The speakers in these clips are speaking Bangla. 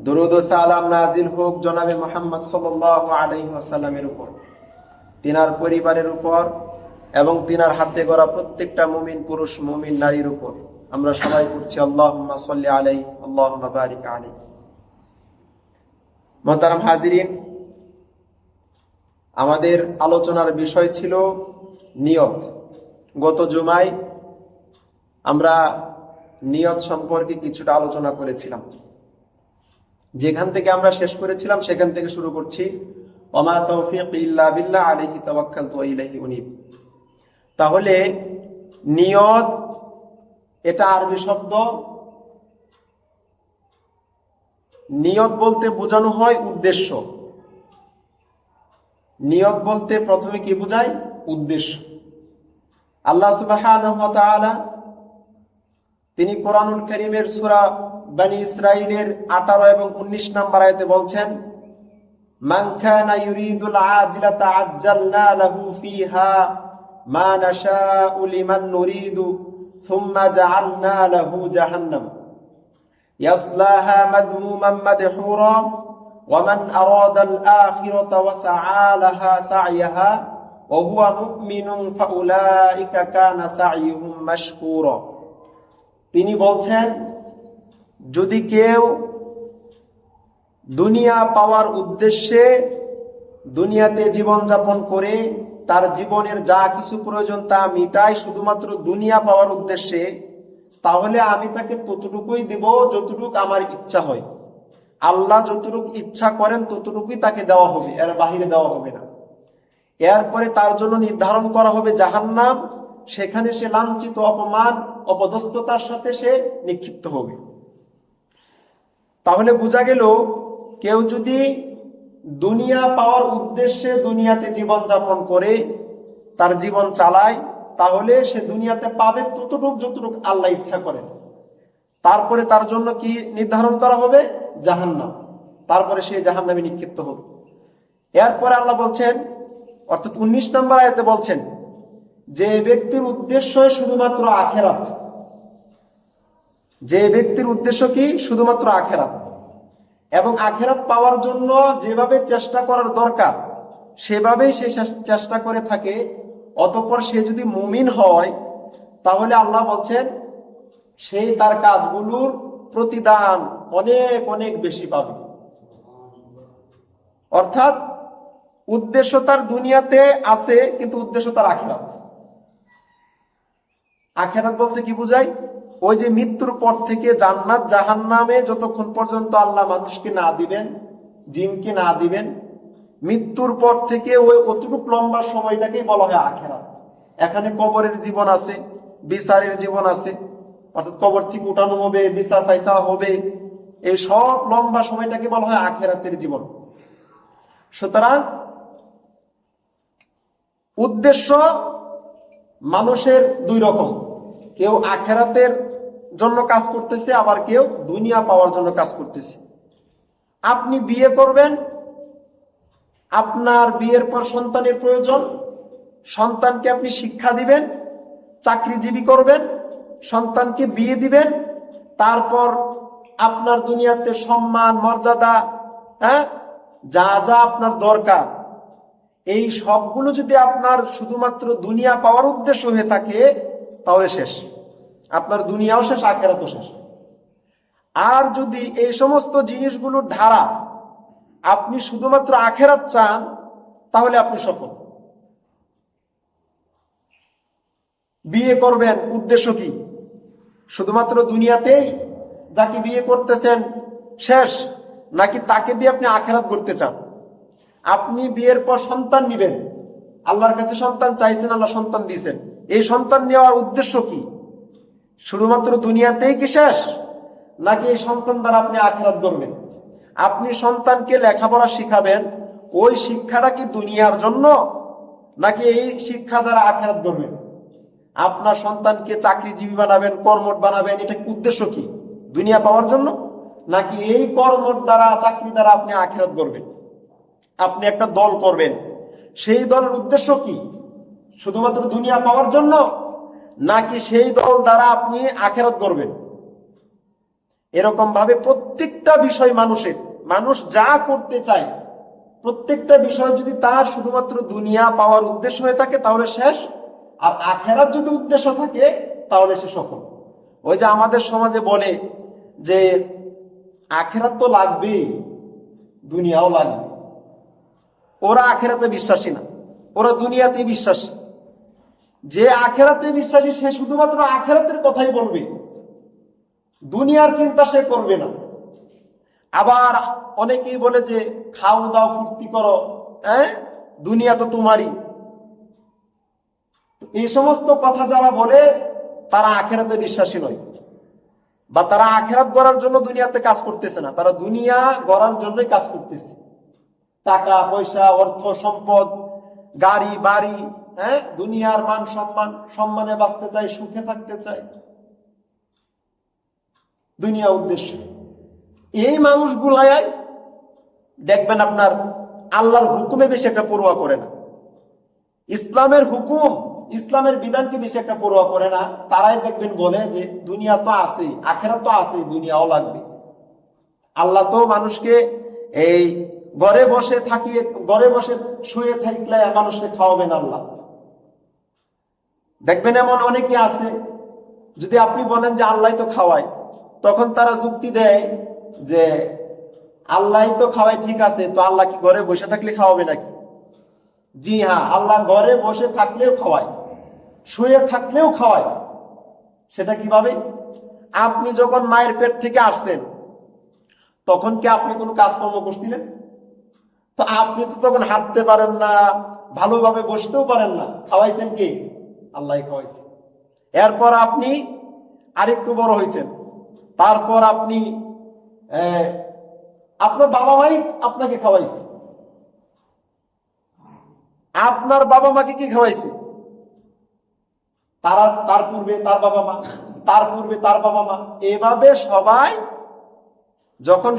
দরুদ ও সালাম নাজিল হোক জনাবে মুহাম্মদ সাল্লাল্লাহু আলাইহি ওয়াসাল্লামের উপর, তিনার পরিবারের উপর এবং তিনার হাতে গড়া প্রত্যেকটা মুমিন পুরুষ মুমিন নারীর উপর। আমরা সবাই পড়ছি আল্লাহুম্মা সাল্লি আলাইহি আল্লাহুম্মা বারিক আলাইহি। মুহতারাম হাজিরিন, আমাদের আলোচনার বিষয় ছিল নিয়ত। গত জুমায় আমরা নিয়ত সম্পর্কে কিছুটা আলোচনা করেছিলাম। যেখান থেকে আমরা শেষ করেছিলাম সেখান থেকে শুরু করছি। ওমা তৌফিক ইল্লা বিল্লাহ আলাইহি তাওয়াক্কালতু ওয়া ইলাইহি উনীব। তাহলে নিয়ত এটা আরবি শব্দ। নিয়ত বলতে বোঝানো হয় উদ্দেশ্য। নিয়ত বলতে প্রথমে কি বোঝায়? উদ্দেশ্য। আল্লাহ সুবহানাহু ওয়া তাআলা তিনি কোরআনুল কারীমের সূরা বনী ইসরাঈলের 18 এবং 19 নম্বর আয়াতে বলছেন, মান কানা ইউরিদুল আজিলাতা আজ্জালনা লাহু ফিহা মা নাশাউ লিমান নুরিদু সুম্মা জাআলনা লাহু জাহান্নাম ইয়াসলাহা মাদমুমান মাদহুরা ওয়া মান আরাদাল আখিরাতা ওয়া সাআ লাহা সা'য়াহা ওয়া হুয়া মুমিনুন ফাউলাইকা কানা সা'য়ুহুম মাশকুরা। তিনি বলছেন, যদি কেউ দুনিয়া পাওয়ার উদ্দেশ্যে দুনিয়াতে জীবন যাপন করে, তার জীবনের যা কিছু প্রয়োজন তা মিটায় শুধুমাত্র দুনিয়া পাওয়ার উদ্দেশ্যে, তাহলে আমি তাকে ততটুকুই দিব যতটুকু আমার ইচ্ছা হয়। আল্লাহ যতটুকু ইচ্ছা করেন ততটুকুই তাকে দেওয়া হবে, এর বাহিরে দেওয়া হবে না। এরপরে তার জন্য নির্ধারণ করা হবে জাহান্নাম। সেখানে সে লাঞ্ছিত, অপমান, অপদস্থতার সাথে সে নিক্ষিপ্ত হবে। তাহলে বোঝা গেল, কেউ যদি দুনিয়া পাওয়ার উদ্দেশ্যে দুনিয়াতে জীবন যাপন করে, তার জীবন চালায়, তাহলে সে দুনিয়াতে পাবে ততটুক যতটুক আল্লাহ ইচ্ছা করেন। তারপরে তার জন্য কি নির্ধারণ করা হবে? জাহান্নাম। তারপরে সে জাহান্নামে নিক্ষিপ্ত হবে। এরপরে আল্লাহ বলছেন, অর্থাৎ 19 নম্বর আয়াতে বলছেন, যে ব্যক্তির উদ্দেশ্য শুধুমাত্র আখেরাত, যে ব্যক্তির উদ্দেশ্য কি? শুধুমাত্র আখেরাত, এবং আখেরাত পাওয়ার জন্য যেভাবে চেষ্টা করার দরকার সেভাবেই সে চেষ্টা করে থাকে, অতঃপর সে যদি মুমিন হয়, তাহলে আল্লাহ বলছেন সেই তার কাজগুলোর প্রতিদান অনেক অনেক বেশি পাবে। অর্থাৎ উদ্দেশ্য তার দুনিয়াতে আছে, কিন্তু উদ্দেশ্য তার আখেরাত। আখেরাত বলতে কি বোঝায়? ওই যে মৃত্যুর পর থেকে জান্নাত জাহান্নামে যতক্ষণ পর্যন্ত আল্লাহ মানুষকে না দিবেন, জিনকে না দিবেন, মৃত্যুর পর থেকে ওই অতটুকু লম্বা সময়টাকেই বলা হয় আখেরাত। এখানে কবরের জীবন আছে, বিচারের জীবন আছে, অর্থাৎ কবর থেকে উঠানো হবে, বিচার ফাইসালা হবে, এই সব লম্বা সময়টাকে বলা হয় আখেরাতের জীবন। সুতরাং উদ্দেশ্য মানুষের দুই রকম। কেউ আখেরাতের জন্য কাজ করতেছে, আবার কেউ দুনিয়া পাওয়ার জন্য কাজ করতেছে। আপনি বিয়ে করবেন, আপনার বিয়ের পর সন্তানের প্রয়োজন, সন্তানকে আপনি শিক্ষা দিবেন, চাকরিজীবী করবেন, সন্তানকে বিয়ে দিবেন, তারপর আপনার দুনিয়াতে সম্মান মর্যাদা, যা যা আপনার দরকার, এই সবগুলো যদি আপনার শুধুমাত্র দুনিয়া পাওয়ার উদ্দেশ্য হয়ে থাকে, তাহলে শেষ। আপনার দুনিয়াও শেষ, আখেরাতও শেষ। আর যদি এই সমস্ত জিনিসগুলোর ধারা আপনি শুধুমাত্র আখেরাত চান, তাহলে আপনি সফল। বিয়ে করবেন, উদ্দেশ্য কি? শুধুমাত্র দুনিয়াতেই যাকে বিয়ে করতেছেন শেষ, নাকি তাকে দিয়ে আপনি আখেরাত করতে চান? আপনি বিয়ের পর সন্তান নিবেন, আল্লাহর কাছে সন্তান চাইছেন, আল্লাহ সন্তান দিয়েছেন। এই সন্তান নেওয়ার উদ্দেশ্য কি? শুধুমাত্র দুনিয়াতেই কি শেষ, নাকি এই সন্তান দ্বারা আপনি আখেরাত করবেন? আপনি সন্তানকে লেখাপড়া শিখাবেন, ওই শিক্ষাটা কি দুনিয়ার জন্য, নাকি এই শিক্ষা দ্বারা আখেরাত করবেন? আপনার সন্তানকে চাকরিজীবী বানাবেন, কর্মঠ বানাবেন, এটা উদ্দেশ্য কি? দুনিয়া পাওয়ার জন্য, নাকি এই কর্মঠ দ্বারা, চাকরি দ্বারা আপনি আখেরাত করবেন? আপনি একটা দল করবেন, সেই দলের উদ্দেশ্য কি? শুধুমাত্র দুনিয়া পাওয়ার জন্য, নাকি সেই দল দ্বারা আপনি আখেরাত করবেন? এরকম ভাবে প্রত্যেকটা বিষয় মানুষ যা করতে চায় প্রত্যেকটা বিষয় যদি তার শুধুমাত্র দুনিয়া পাওয়ার উদ্দেশ্য হয়ে থাকে তাহলে শেষ, আর আখেরাত যদি উদ্দেশ্য থাকে তাহলে সে সফল। ওই যে আমাদের সমাজে বলে যে আখেরাত তো লাগবেই, দুনিয়াও লাগবে। ওরা আখেরাতে বিশ্বাসী না, ওরা দুনিয়াতে বিশ্বাসী। যে আখেরাতে বিশ্বাসী সে শুধুমাত্র আখেরাতের কথাই বলবে, দুনিয়ার চিন্তা সে করবে না। আবার অনেকেই বলে যে খাও দাও ফুর্তি করো, দুনিয়া তো তোমারই। এই সমস্ত কথা যারা বলে তারা আখেরাতে বিশ্বাসী নয়, বা তারা আখেরাত গড়ার জন্য দুনিয়াতে কাজ করতেছে না, তারা দুনিয়া গড়ার জন্যই কাজ করতেছে। টাকা পয়সা, অর্থ সম্পদ, গাড়ি বাড়ি, দুনিয়ার মান সম্মান, সম্মানে বাঁচতে চায়, সুখে থাকতে চায়, দুনিয়া উদ্দেশ্য। এই মানুষগুলাই দেখবেন আপনার আল্লাহর হুকুমে বেশি একটা পরোয়া করে না, ইসলামের হুকুম ইসলামের বিধানকে বেশি একটা পরোয়া করে না। তারাই দেখবেন বলে যে দুনিয়া তো আছে, আখেরাত তো আছে, দুনিয়াও লাগবে। আল্লাহ তো মানুষকে এই ঘরে বসে শুয়ে থাকলে মানুষকে খাওয়াবেন আল্লাহ। দেখবেন এমন অনেকে আছে, যদি আপনি বলেন যে আল্লাহ তো খাওয়ায়, তখন তারা যুক্তি দেয় যে আল্লাহ তো খাওয়ায়, ঠিক আছে, তো আল্লাহ কি ঘরে বসে থাকলে খাওয়াবে নাকি? জি হ্যাঁ, আল্লাহ ঘরে বসে থাকলেও খাওয়ায়, শুয়ে থাকলেও খাওয়ায়। সেটা কিভাবে? আপনি যখন মায়ের পেট থেকে আসছেন তখন কি আপনি কোনো কাজকর্ম করছিলেন? তো আপনি তো তখন হাঁটতে পারেন না, ভালোভাবে বসতেও পারেন না, খাওয়াইছেন কে? আল্লাহ খাওয়াইছে। এরপর আপনি আরেকটু বড় হয়েছেন, তারপর আপনি আপনার বাবা মাই আপনাকে খাওয়াইছে। আপনার বাবা মাকে কি খাওয়াইছে? তার পূর্বে তার বাবা মা, তার পূর্বে তার বাবা মা, এভাবে সবাই যখন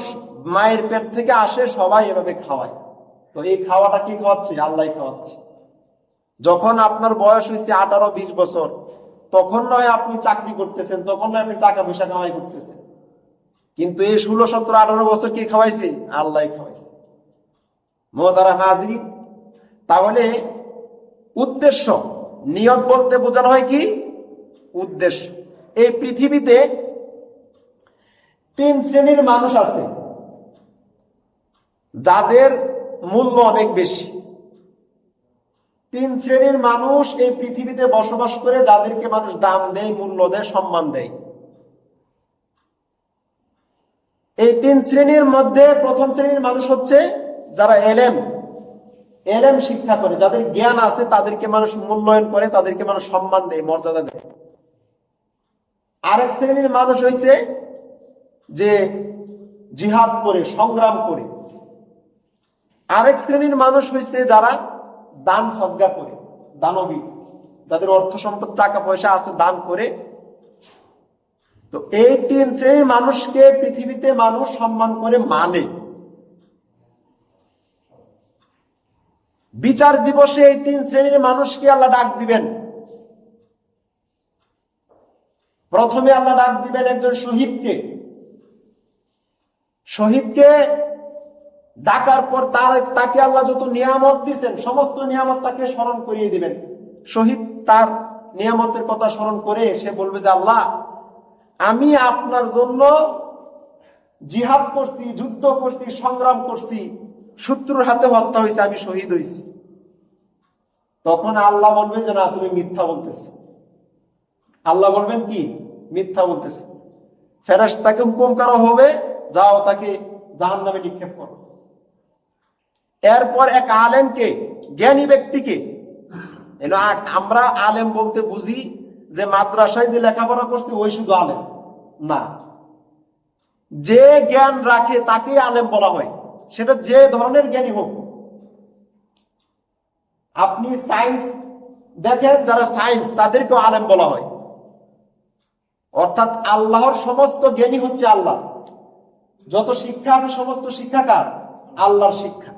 মায়ের পেট থেকে আসে সবাই এভাবে খাওয়ায়। তো এই খাওয়াটা কি খাওয়াচ্ছে? আল্লাহ খাওয়াচ্ছে। যখন আপনার বয়স হয়েছে 18-20 বছর, তখন নয় আপনি চাকরি করতেছেন, তখন নয় আপনি টাকা পয়সা কামাই করতেছেন, কিন্তু এই 16-17-18 বছর কি খাওয়াইছে? আল্লাহ খাওয়াইছে। মুহতারাম হাজিরিন, তাহলে উদ্দেশ্য, নিয়ত বলতে বোঝানো হয় কি? উদ্দেশ্য। এই পৃথিবীতে 3 শ্রেণীর মানুষ আছে যাদের মূল্য অনেক বেশি। 3 শ্রেণীর মানুষ এই পৃথিবীতে বসবাস করে, যাদেরকে মানুষ দাম দেয়, মূল্য দেয়, সম্মান দেয়। এই 3 শ্রেণীর মধ্যে প্রথম শ্রেণীর মানুষ হচ্ছে যারা এলেম শিক্ষা করে, যাদের জ্ঞান আছে, তাদেরকে মানুষ মূল্যায়ন করে, তাদেরকে মানুষ সম্মান দেয়, মর্যাদা দেয়। আরেক শ্রেণীর মানুষ হইছে যে জিহাদ করে, সংগ্রাম করে। আরেক শ্রেণীর মানুষ হইছে যারা দান সদকা করে, দানবী, যাদের অর্থ সম্পদ টাকা পয়সা আছে, দান করে। তো এই 3 শ্রেণীর মানুষকে পৃথিবীতে মানুষ সম্মান করে, মানে। বিচার দিবসে এই 3 শ্রেণীর মানুষকে আল্লাহ ডাক দিবেন। প্রথমে আল্লাহ ডাক দিবেন একজন শহীদকে ডাকার পর তাকে আল্লাহ যত নিয়ামত দিচ্ছেন সমস্ত নিয়ামত তাকে স্মরণ করিয়ে দিবেন। শহীদ তার নিয়ামতের কথা স্মরণ করে সে বলবে যে আল্লাহ, আমি আপনার জন্য জিহাদ করছি, যুদ্ধ করছি, সংগ্রাম করছি, শত্রুর হাতে হত্যা হয়েছে, আমি শহীদ হয়েছি। তখন আল্লাহ বলবে যে না, তুমি মিথ্যা বলতেছো। আল্লাহ বলবেন কি? মিথ্যা বলতেছো। ফেরেশতাকে হুকুম করা হবে, যাও তাকে জাহান্নামে নিক্ষেপ করো। এরপর এক আলেমকে, জ্ঞানী ব্যক্তিকে, আমরা আলেম বলতে বুঝি যে মাদ্রাসায় যে লেখাপড়া করছে ওই শুধু আলেম না, যে জ্ঞান রাখে তাকে আলেম বলা হয়, সেটা যে ধরনের জ্ঞানী হোক। আপনি সায়েন্স দেখেন, যারা সায়েন্স, তাদেরকেও আলেম বলা হয়। অর্থাৎ আল্লাহর সমস্ত জ্ঞানী হচ্ছে আল্লাহ। যত শিক্ষা আছে সমস্ত শিক্ষাকার আল্লাহর শিক্ষা।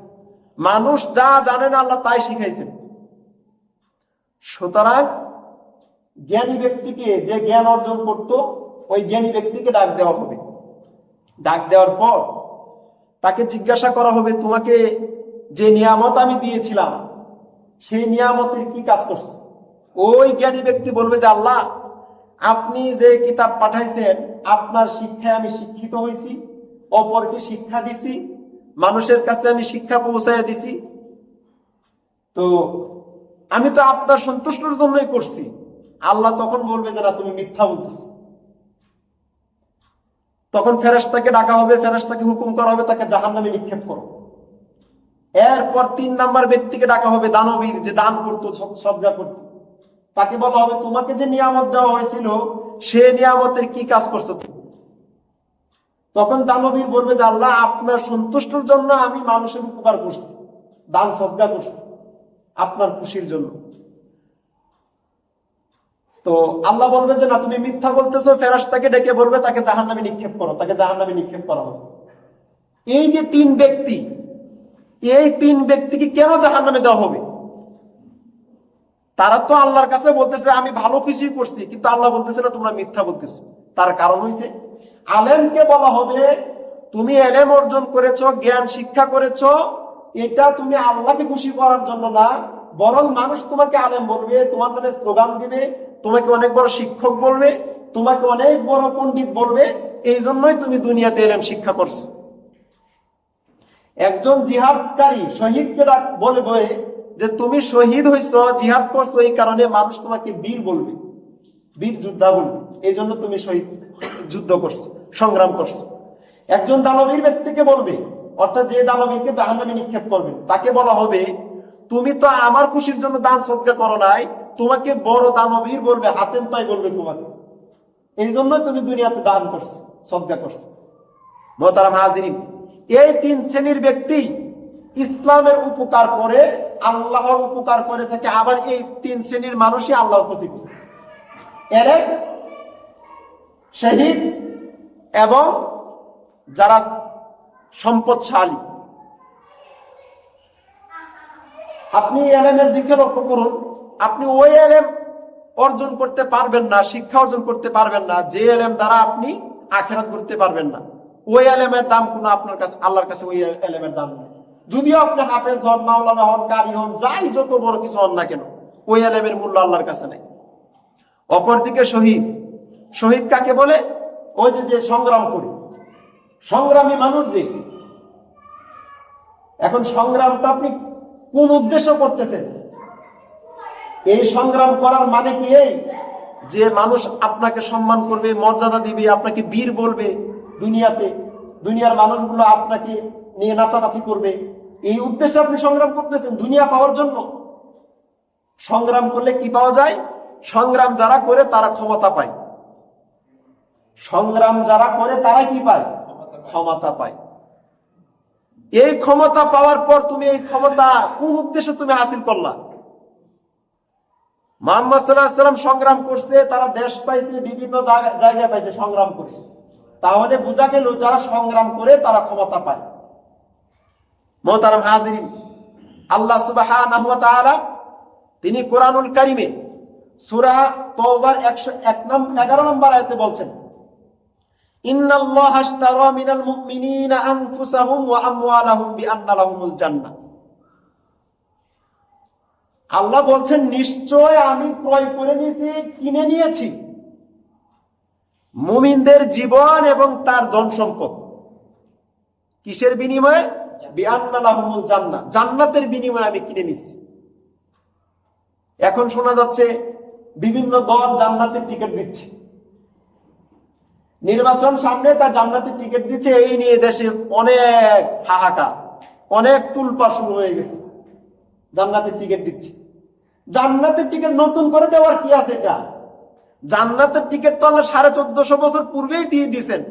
মানুষ যা জানেন আল্লাহ তাই শিখাইছেন। সুতরাং জ্ঞানী ব্যক্তিকে, যে জ্ঞান অর্জন করত, ওই জ্ঞানী ব্যক্তিকে ডাক দেওয়া হবে। ডাক দেওয়ার পর তাকে জিজ্ঞাসা করা হবে, তোমাকে যে নিয়ামত আমি দিয়েছিলাম সেই নিয়ামতের কি কাজ করছো? ওই জ্ঞানী ব্যক্তি বলবে যে আল্লাহ, আপনি যে কিতাব পাঠাইছেন আপনার শিক্ষায় আমি শিক্ষিত হয়েছি, অপরকে শিক্ষা দিছি, মানুষের কাছে আমি শিক্ষা পৌঁছায় দিছি, তো আমি তো আপনার সন্তুষ্টির জন্যই করছি। আল্লাহ তখন বলবে যে না, তুমি মিথ্যা বলতেছো। তখন ফেরেশতাকে ডাকা হবে, ফেরেশতাকে হুকুম করা হবে তাকে জাহান্নামে নিক্ষেপ করো। এরপর 3 নাম্বার ব্যক্তিকে ডাকা হবে, দানবীর, যে দান করতো, সদকা করতো। তাকে বলা হবে, তোমাকে যে নিয়ামত দেওয়া হয়েছিল সে নিয়ামতের কি কাজ করছো তুমি? তখন দানবীর বলবে যে আল্লাহ, আপনার সন্তুষ্টির জন্য আমি মানুষের উপকার করছি, দান সদকা করছি আপনার খুশির জন্য। তো আল্লাহ বলবে যে না, তুমি মিথ্যা বলতেছো। ফেরেশতাকে ডেকে বলবে তাকে জাহান্নামে নিক্ষেপ করো, তাকে জাহান্নামে নিক্ষেপ করা হবে। এই যে 3 ব্যক্তি, এই 3 ব্যক্তিকে কেন জাহান্নামে দেওয়া হবে? তারা তো আল্লাহর কাছে বলতেছে আমি ভালো কিছুই করছি, কিন্তু আল্লাহ বলতেছে না, তোমরা মিথ্যা বলতেছো। তার কারণ হইছে, আলেমকে বলা হবে তুমি এলেম অর্জন করেছো, জ্ঞান শিক্ষা করেছো, এটা তুমি আল্লাহকে খুশি করার জন্য না, বরং মানুষ তোমাকে আলেম বলবে, তোমার নামে স্লোগান দিবে, তোমাকে অনেক বড় শিক্ষক বলবে, তোমাকে অনেক বড় পণ্ডিত বলবে, এই জন্যই তুমি দুনিয়াতে এলেম শিক্ষা করছো। একজন জিহাদকারী শহীদকে বলবে যে তুমি শহীদ হইছো, জিহাদ করছো, এই কারণে মানুষ তোমাকে বীর বলবে, বীর যোদ্ধা বলবে, এই জন্য তুমি শহীদ, যুদ্ধ করছো, সংগ্রাম করছো। একজন দানবীর ব্যক্তিকে বলবে, অর্থাৎ যে দানবীরকে জাহান্নামে নিক্ষেপ করবে, তাকে বলা হবে তুমি তো আমার খুশির জন্য দান সদকা করো নাই, তোমাকে বড় দানবীর বলবে, হাতেম তাই বলবে তোমাকে, এই জন্য তুমি দুনিয়াতে দান করছো, সদকা করছো। মোহতারাম হাজিরিন, এই 3 শ্রেণীর ব্যক্তি ইসলামের উপকার করে, আল্লাহর উপকার করে থাকে। আবার এই 3 শ্রেণীর মানুষই আল্লাহর প্রতিকূল, এলেম, শহীদ এবং যারা সম্পদশালী। আপনি এলেমের দিকে লক্ষ্য করুন, আপনি ওই এলেম অর্জন করতে পারবেন না, শিক্ষা অর্জন করতে পারবেন না যে এলেম দ্বারা আপনি আখিরাত করতে পারবেন না। ওই এলেমের দাম কোনো আপনার কাছে, আল্লাহর কাছে ওই এলেমের দাম নেই। যদিও আপনি হাফেজ হন, মাওলানা হন, কারি হন, যাই যত বড় কিছু হন না কেন, ওই এলেমের মূল্য আল্লাহর কাছে নেই। অপরদিকে শহীদ, শহীদ কাকে বলে? ওই যে সংগ্রাম করি, সংগ্রামী মানুষ। যে এখন সংগ্রামটা আপনি কোন উদ্দেশ্য করতেছেন? এই সংগ্রাম করার মানে কি এই যে মানুষ আপনাকে সম্মান করবে, মর্যাদা দিবে, আপনাকে বীর বলবে, দুনিয়াতে দুনিয়ার মানুষগুলো আপনাকে নিয়ে নাচানাচি করবে, এই উদ্দেশ্যে আপনি সংগ্রাম করতেছেন দুনিয়া পাওয়ার জন্য? সংগ্রাম করলে কি পাওয়া যায়? সংগ্রাম যারা করে তারা ক্ষমতা পায়, সংগ্রাম যারা করে তারা কি পায়? ক্ষমতা পায়। এই ক্ষমতা পাওয়ার পর তুমি এই ক্ষমতা কোন উদ্দেশ্যে তুমি হাসিল করলা? মুহাম্মদ সাল্লাল্লাহু আলাইহি ওয়াসাল্লাম সংগ্রাম করছে, তারা দেশ পাইছে, বিভিন্ন জায়গায় পাইছে সংগ্রাম করে। তাহলে বোঝা গেল যারা সংগ্রাম করে তারা ক্ষমতা পায়। মুহতারাম হাজিরিন, আল্লাহ সুবহানাহু ওয়া তাআলা তিনি কোরআনুল কারীমে সূরা তাওবার 111 নম্বর আয়াতে বলছেন, ইন্নাল্লাহা আশতারা মিনাল মুমিনিনা আনফুসাহুম ওয়া আমওয়ালাহুম বিআন্না লাহুমুল জান্নাহ। আল্লাহ বলছেন, নিশ্চয় আমি ক্রয় করে নিয়েছি, কিনে নিয়েছি মুমিনদের জীবন এবং তার ধন সম্পদ। কিসের বিনিময়ে? বিআন্না লাহুমুল জান্নাহ, জান্নাতের বিনিময়ে আমি কিনে নিছি। এখন শোনা যাচ্ছে বিভিন্ন দল জান্নাতের টিকিট দিচ্ছে, নির্বাচন সামনে, তা জান্নাতের টিকিট দিচ্ছে, এই নিয়ে দেশে অনেক হাহাকার, অনেক তুলপাড় শুরু হয়ে গেছে। জান্নাতের টিকিট দিচ্ছে, জান্নাতের টিকিট নতুন করে দেওয়ার কি আছে? এটা জান্নাতের টিকিট তো আল্লাহ 1450 বছর পূর্বেই দিয়ে দিয়েছেন।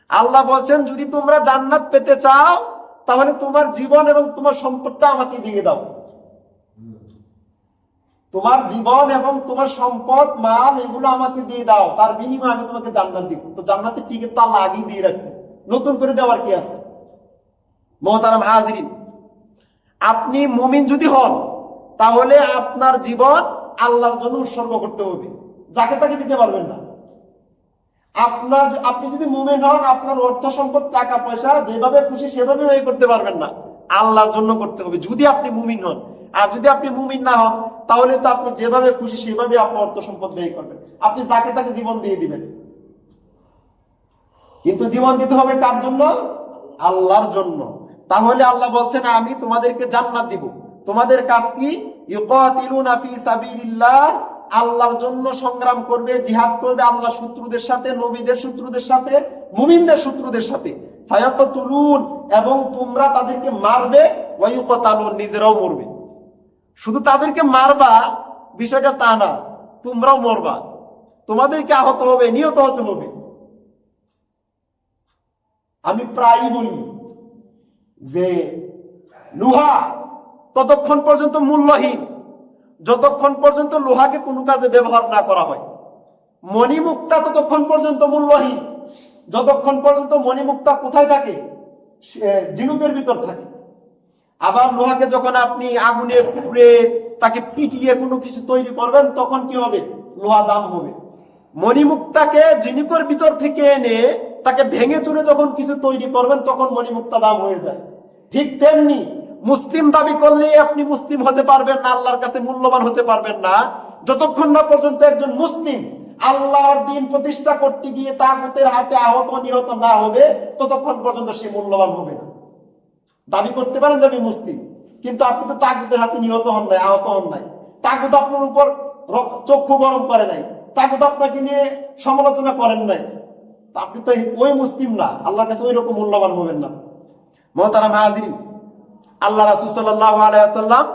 আল্লাহ বলছেন, যদি তোমরা জান্নাত পেতে চাও তাহলে তোমার জীবন এবং তোমার সম্পদটা আমাকে দিয়ে দাও। তোমার জীবন এবং তোমার সম্পদ, মাল, এগুলো আমাকে দিয়ে দাও, তার বিনিময়ে আমি তোমাকে জান্নাত দিব। তো জান্নাতের টিকিট তো আল্লাহ আগেই দিয়ে রাখছে, নতুন করে দেওয়ার কি আছে? মুহতারাম হাজিরিন, আপনি মুমিন যদি হন তাহলে আপনার জীবন আল্লাহর জন্য উৎসর্গ করতে হবে, যাকে তাকে দিতে পারবেন না। আপনি যদি মুমিন হন, আপনার অর্থ সম্পদ টাকা পয়সা যেভাবে খুশি সেভাবে ব্যয় করতে পারবেন না, আল্লাহর জন্য করতে হবে যদি আপনি মুমিন হন। আর যদি আপনি মুমিন না হন, তাহলে তো আপনি যেভাবে খুশি সেভাবে আপনার অর্থ সম্পদ ব্যয় করবেন, আপনি যাকে তাকে জীবন দিয়ে দিবেন। কিন্তু জীবন দিতে হবে কার জন্য? আল্লাহর জন্য। তাহলে আল্লাহ বলছেন আমি তোমাদেরকে জান্নাত দিব। তোমাদের কাজ কি? ইউকাতিলুনা ফি সাবিলিল্লাহ, আল্লাহর জন্য সংগ্রাম করবে, জিহাদ করবে আল্লাহর শত্রুদের সাথে, নবীদের শত্রুদের সাথে, মুমিনদের শত্রুদের সাথে। ফায়াকতুলুন, এবং তোমরা তাদেরকে মারবে, ওয়া ইউকাতালুন, নিজেরাও মরবে। শুধু তাদেরকে মারবা বিষয়টা তা না, তোমরাও মরবা, তোমাদেরকে আহত হবে, নিহত হতে হবে। আমি প্রায়ই বলি যে লোহা ততক্ষণ পর্যন্ত মূল্যহীন যতক্ষণ পর্যন্ত লোহাকে কোনো কাজে ব্যবহার না করা হয়। মণিমুক্তা ততক্ষণ পর্যন্ত মূল্যহীন যতক্ষণ পর্যন্ত মণিমুক্তা কোথায় থাকে? ঝিনুকের ভিতর থাকে। আবার লোহাকে যখন আপনি আগুনে পুড়ে তাকে পিটিয়ে কোনো কিছু তৈরি করবেন, তখন কি হবে? লোহা দাম হবে। মণিমুক্তাকে ঝিনুকের ভিতর থেকে এনে তাকে ভেঙে চুরে যখন কিছু তৈরি করবেন, তখন মণিমুক্তা দাম হয়ে যায়। ঠিক তেমনি মুসলিম দাবি করলে আপনি মুসলিম হতে পারবেন না, আল্লাহর কাছে মূল্যবান হতে পারবেন না যতক্ষণ না পর্যন্ত একজন মুসলিম আল্লাহর দ্বীন প্রতিষ্ঠা করতে গিয়ে তাগুতের হাতে আহত নিহত না হবে, ততক্ষণ পর্যন্ত সে মূল্যবান হবে না। দাবি করতে পারেন যে আমি মুসলিম, কিন্তু আপনি তো তাগুতের হাতে নিহত হন নাই, আহত হন নাই। তাগুত আপনার উপর চক্ষু গরম করে নাই, তাগুত আপনাকে নিয়ে সমালোচনা করেন নাই, আপনি তো ওই মুসলিম না, আল্লাহর কাছে ওই রকম মূল্যবান হবেন না। মুহতারাম হাজিরিন, আল্লাহ রাসূল সাল্লাল্লাহু আলাইহি ওয়াসাল্লাম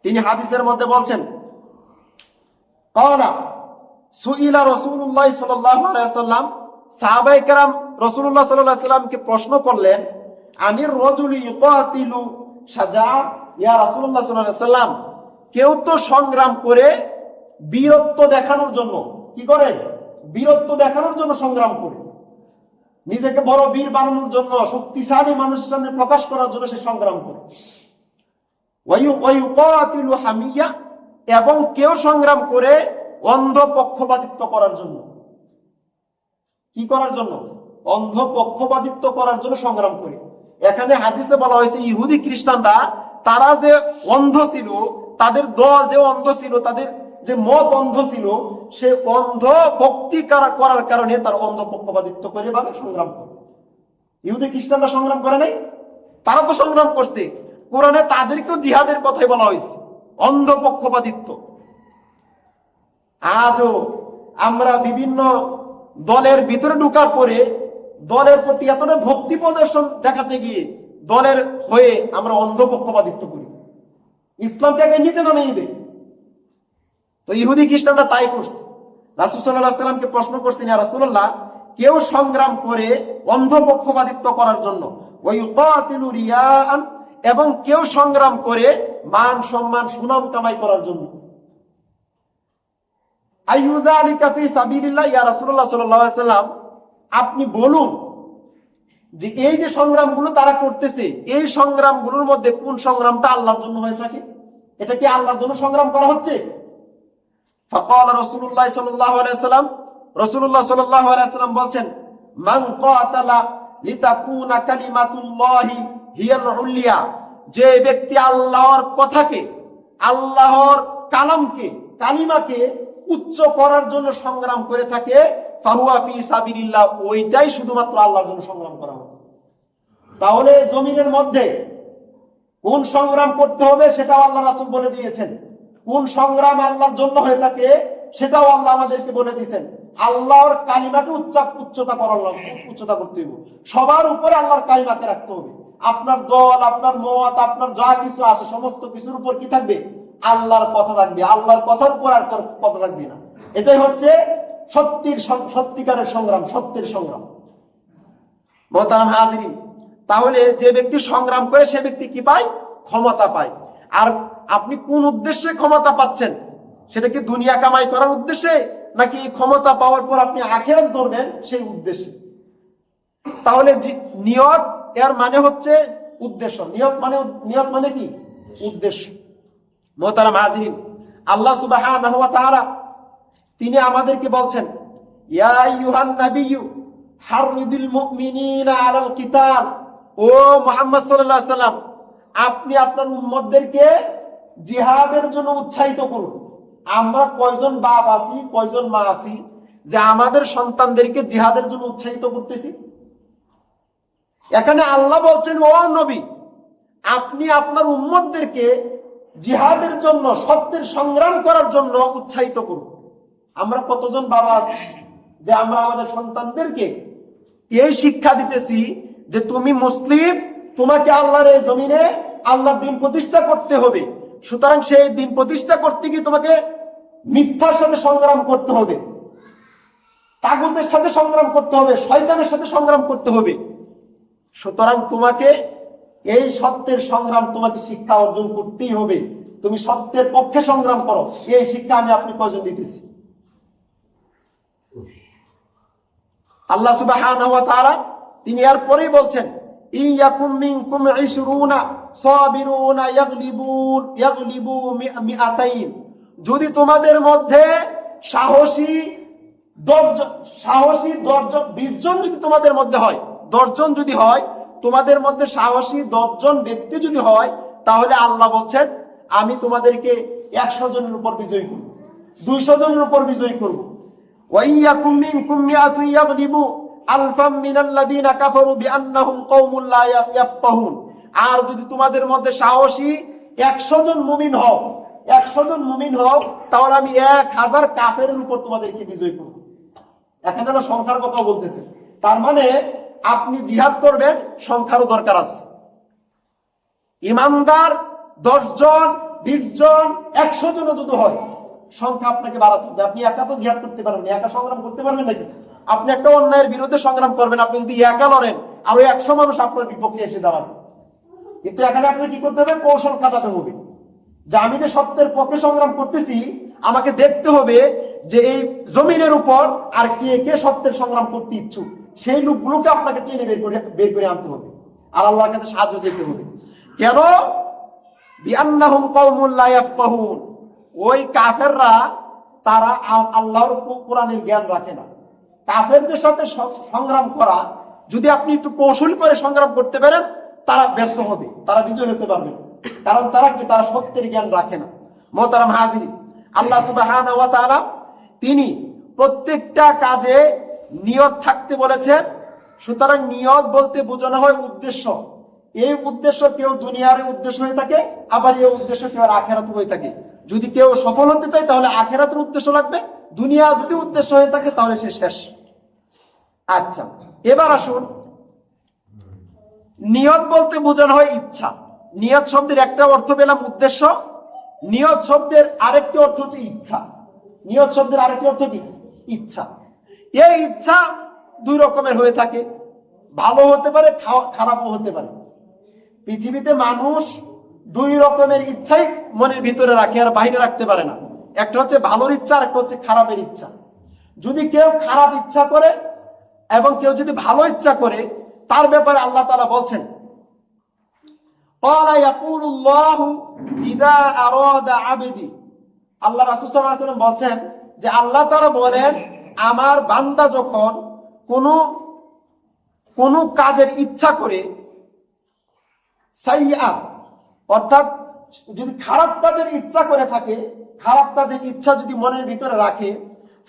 তিনি হাদিসের মধ্যে বলছেন, ক্বালা সুইলা রাসূলুল্লাহ সাল্লাল্লাহু আলাইহি ওয়াসাল্লাম, সাহাবায়ে কেরাম রাসূলুল্লাহ সাল্লাল্লাহু আলাইহি ওয়াসাল্লামকে প্রশ্ন করলেন, আনির রাজুলি ইউকাতিলু শাজা, ইয়া রাসূলুল্লাহ সাল্লাল্লাহু আলাইহি ওয়াসাল্লাম, কেউ তো সংগ্রাম করে বীরত্ব দেখানোর জন্য, কি করে? বীরত্ব দেখানোর জন্য সংগ্রাম করে, নিজেকে বড় বীর বানানোর জন্য, শক্তিশালী মানুষের সামনে প্রকাশ করার জন্য সে সংগ্রাম করে। ওয়ায়ুকাতিলু হামিয়া, এবং কেউ সংগ্রাম করে অন্ধ পক্ষপাতিত্ব করার জন্য। কি করার জন্য? অন্ধ পক্ষপাতিত্ব করার জন্য সংগ্রাম করে। এখানে হাদিসে বলা হয়েছে ইহুদি খ্রিস্টানরা তারা যে অন্ধ ছিল, তাদের দল যে অন্ধ ছিল, তাদের যে মত অন্ধ ছিল, সে অন্ধ ভক্তি করার কারণে তার অন্ধ পক্ষপাতিত্ব করে ভাবে সংগ্রাম করে। ইহুদি খ্রিস্টানরা সংগ্রাম করে নাই, তারা তো সংগ্রাম করছে। কোরআনে তাদেরকেও জিহাদের কথাই বলা হয়েছে, অন্ধ পক্ষপাতিত্ব। আজও আমরা বিভিন্ন দলের ভিতরে ঢোকার পরে দলের প্রতি এতটা ভক্তি প্রদর্শন দেখাতে গিয়ে দলের হয়ে আমরা অন্ধ পক্ষপাতিত্ব করি, ইসলামকে আগে নিচে নামিয়ে দেই। তো ইহুদি খ্রিস্টানরা তাই করছে। রাসূল সাল্লাল্লাহু আলাইহি ওয়াসাল্লামকে প্রশ্ন করছেন, ইয়া রাসূলুল্লাহ, কেউ সংগ্রাম করে অন্ধ পক্ষপাতিত্ব করার জন্য, ওয়া ইউকাতিলু রিয়াআন, এবং কেউ সংগ্রাম করে মান সম্মান সুনাম কামাই করার জন্য। আইয়ুযালিকা ফি সাবিলিল্লাহ, ইয়া রাসূলুল্লাহ সাল্লাল্লাহু আলাইহি ওয়াসাল্লাম, আপনি বলুন যে এই যে সংগ্রামগুলো তারা করতেছে, এই সংগ্রামগুলোর মধ্যে কোন সংগ্রামটা আল্লাহর জন্য হয়ে থাকে? এটা কি আল্লাহর জন্য সংগ্রাম করা হচ্ছে? ফাকাল রাসূলুল্লাহ সাল্লাল্লাহু আলাইহি ওয়াসাল্লাম, রাসূলুল্লাহ সাল্লাল্লাহু আলাইহি ওয়াসাল্লাম বলছেন, মান কাতালা লিতাকুনা কালিমাতুল্লাহি হিয়াল উলিয়া, যে ব্যক্তি আল্লাহর কথাকে, আল্লাহর কালামকে, কালিমাকে উচ্চ করার জন্য সংগ্রাম করে থাকে, ফাহুয়া ফি সাবিলিল্লাহ, ওইটাই শুধুমাত্র আল্লাহর জন্য সংগ্রাম করা হবে। তাহলে জমিনের মধ্যে কোন সংগ্রাম করতে হবে সেটাও আল্লাহ রাসূল বলে দিয়েছেন। কোন সংগ্রাম আল্লাহর জন্য হয়ে থাকে সেটাও আল্লাহ আমাদেরকে বলে দিয়েছেন। আল্লাহর কালিমাকে উচ্চতা করতে হবে, সবার উপরে আল্লাহর কালিমাকে রাখতে হবে। আপনার দল, আপনার মত, আপনার যা কিছু আছে সমস্ত কিছুর উপর কি থাকবে? আল্লাহর কথা থাকবে। আল্লাহর কথার উপর আর কথা থাকবে না। এটাই হচ্ছে সত্যিকারের সংগ্রাম, সত্যের সংগ্রাম। মুহতারাম হাজিরিন, তাহলে যে ব্যক্তি সংগ্রাম করে সে ব্যক্তি কি পায়? ক্ষমতা পায়। আর আপনি কোন উদ্দেশ্যে ক্ষমতা পাচ্ছেন? সেটা কি দুনিয়া কামাই করার উদ্দেশ্যে, নাকি ক্ষমতা পাওয়ার পর আপনি আখিরাত ধরবেন সেই উদ্দেশ্যে? তাহলে নিয়ত এর মানে হচ্ছে উদ্দেশ্য। নিয়ত মানে কি? উদ্দেশ্য। মুহতারাম হাজিরিন, আল্লাহ সুবহানাহু ওয়া তাআলা তিনি আমাদেরকে বলছেন, ইয়া আইয়ুহান নাবিয়্যু হাররিদিল মুমিনিনা আলাল কিতাল, ও মুহাম্মদ সাল্লাল্লাহু আলাইহি সাল্লাম, আপনি আপনার উম্মতদেরকে জিহাদের জন্য উৎসাহিত করুন। আমরা কয়জন বাপ আছি, কয়জন মা আছি যে আমাদের সন্তানদেরকে জিহাদের জন্য উৎসাহিত করতেছি? এখানে আল্লাহ বলছেন, ও নবী, আপনি আপনার উম্মতদেরকে জিহাদের জন্য, সত্যের সংগ্রাম করার জন্য উৎসাহিত করুন। আমরা কতজন বাবা আছি যে আমরা আমাদের সন্তানদেরকে এই শিক্ষা দিতেছি যে তুমি মুসলিম, তোমাকে আল্লাহর এই জমিনে আল্লাহর দ্বীন প্রতিষ্ঠা করতে হবে। সুতরাং সেই দ্বীন প্রতিষ্ঠা করতে গিয়ে তোমাকে মিথ্যার সাথে সংগ্রাম করতে হবে, তাগুতের সাথে সংগ্রাম করতে হবে, শয়তানের সাথে সংগ্রাম করতে হবে। সুতরাং তোমাকে এই সত্যের সংগ্রাম, তোমাকে শিক্ষা অর্জন করতেই হবে। তুমি সত্যের পক্ষে সংগ্রাম করো, এই শিক্ষা আমি আপনি কয়জন দিতেছি? আল্লাহ সুবহানাহু ওয়া তাআলা তিনি এরপরেই বলছেন, ইয়াকুম মিনকুম 20 সাবিরুনা ইয়াগলিবু মিআতাইন, যদি তোমাদের মধ্যে সাহসী 20 জন যদি তোমাদের মধ্যে হয়, 10 জন যদি হয়, তোমাদের মধ্যে সাহসী 10 জন ব্যক্তি যদি হয়, তাহলে আল্লাহ বলছেন আমি তোমাদেরকে 100 জনের উপর বিজয়ী করব, 200 জনের উপর বিজয়ী করব। ওয়াইয়াকুম মিনকুম মিআতুন ইয়াগলিবু আলফাম মিনাল্লাযীনা কাফারু বিআন্নাহুম কওমুন লা ইয়াফকাহুন, আর যদি তোমাদের মধ্যে সাহসী 100 জন মুমিন হও, 100 জন মুমিন হও, তাহলে আমি 1000 কাফেরের উপর তোমাদেরকে বিজয় করব। এখানে না সংখ্যার কথা বলতেছে, তার মানে আপনি জিহাদ করবেন, সংখ্যারও দরকার আছে। ইমানদার 10 জন, 20 জন, 100 জন যদি হয়, সংখ্যা আপনাকে বাড়াতে হবে। আপনি একা তো জিহাদ করতে পারবেন না, একা সংগ্রাম করতে পারবেন নাকি? আপনি একটা অন্যায়ের বিরুদ্ধে সংগ্রাম করবেন, আপনি যদি একা লড়েন, আরো 100 মানুষ আপনার বিপক্ষে এসে দাঁড়াবে। কিন্তু এখানে আপনি কি করতে হবে? কৌশল খাটাতে হবে, যে আমি যে সত্যের পক্ষে সংগ্রাম করতেছি, আমাকে দেখতে হবে যে এই জমিনের উপর আর কে কে সত্যের সংগ্রাম করতে ইচ্ছুক, সেই লোকগুলোকে আপনাকে টেনে বের করে আনতে হবে, আর আল্লাহর কাছে সাহায্য যেতে হবে। কেন? বিআন্নাহুম কওমুন লা ইয়াফকাহুন, ওই কাফেররা তারা আল্লাহর কোরআনের জ্ঞান রাখে না। কাফেরদের সাথে সংগ্রাম করা, যদি আপনি একটু কৌশল করে সংগ্রাম করতে পারেন, তারা ব্যর্থ হবে, তারা বিজয় হতে পারবে, কারণ তারা কি, তারা সত্যের জ্ঞান রাখে না। মোহতারাম হাজিরিন, আল্লাহ সুবহানাহু ওয়া তাআলা তিনি প্রত্যেকটা কাজে নিয়ত থাকতে বলেছেন। সুতরাং নিয়ত বলতে বোঝানো হয় উদ্দেশ্য। এই উদ্দেশ্য কেউ দুনিয়ার উদ্দেশ্য হয়ে থাকে, আবার এই উদ্দেশ্য কেউ আখিরাত হয়ে থাকে। যদি কেউ সফল হতে চায় তাহলে আখিরাতের উদ্দেশ্য লাগবে, দুনিয়া যদি উদ্দেশ্য হয়ে থাকে তাহলে সে শেষ। আচ্ছা, এবার আসুন, নিয়ত বলতে বোঝানো হয় ইচ্ছা। নিয়ত শব্দের একটা অর্থ পেলাম উদ্দেশ্য, নিয়ত শব্দের আরেকটি অর্থ হচ্ছে ইচ্ছা। নিয়ত শব্দের আরেকটি অর্থ কি? ইচ্ছা। এই ইচ্ছা দুই রকমের হয়ে থাকে, ভালো হতে পারে, খারাপও হতে পারে। পৃথিবীতে মানুষ দুই রকমের ইচ্ছাই মনের ভিতরে রাখে, আর বাইরে রাখতে পারে না। একটা হচ্ছে ভালোর ইচ্ছা, আর একটা হচ্ছে খারাপের ইচ্ছা। যদি কেউ খারাপ ইচ্ছা করে এবং কেউ যদি ভালো ইচ্ছা করে, তার ব্যাপারে আল্লাহ তাআলা বলছেন, ক্বালা ইয়াকুলুল্লাহু ইযা আরাদা আবদি, আল্লাহ রাসূল সাল্লাল্লাহু আলাইহি ওয়াসাল্লাম বলছেন যে আল্লাহ তাআলা বলেন, আমার বান্দা যখন কোন কাজের ইচ্ছা করে, সাইয়্যা অর্থাৎ যদি খারাপ কাজের ইচ্ছা করে থাকে, খারাপ কাজের ইচ্ছা যদি মনের ভিতরে রাখে,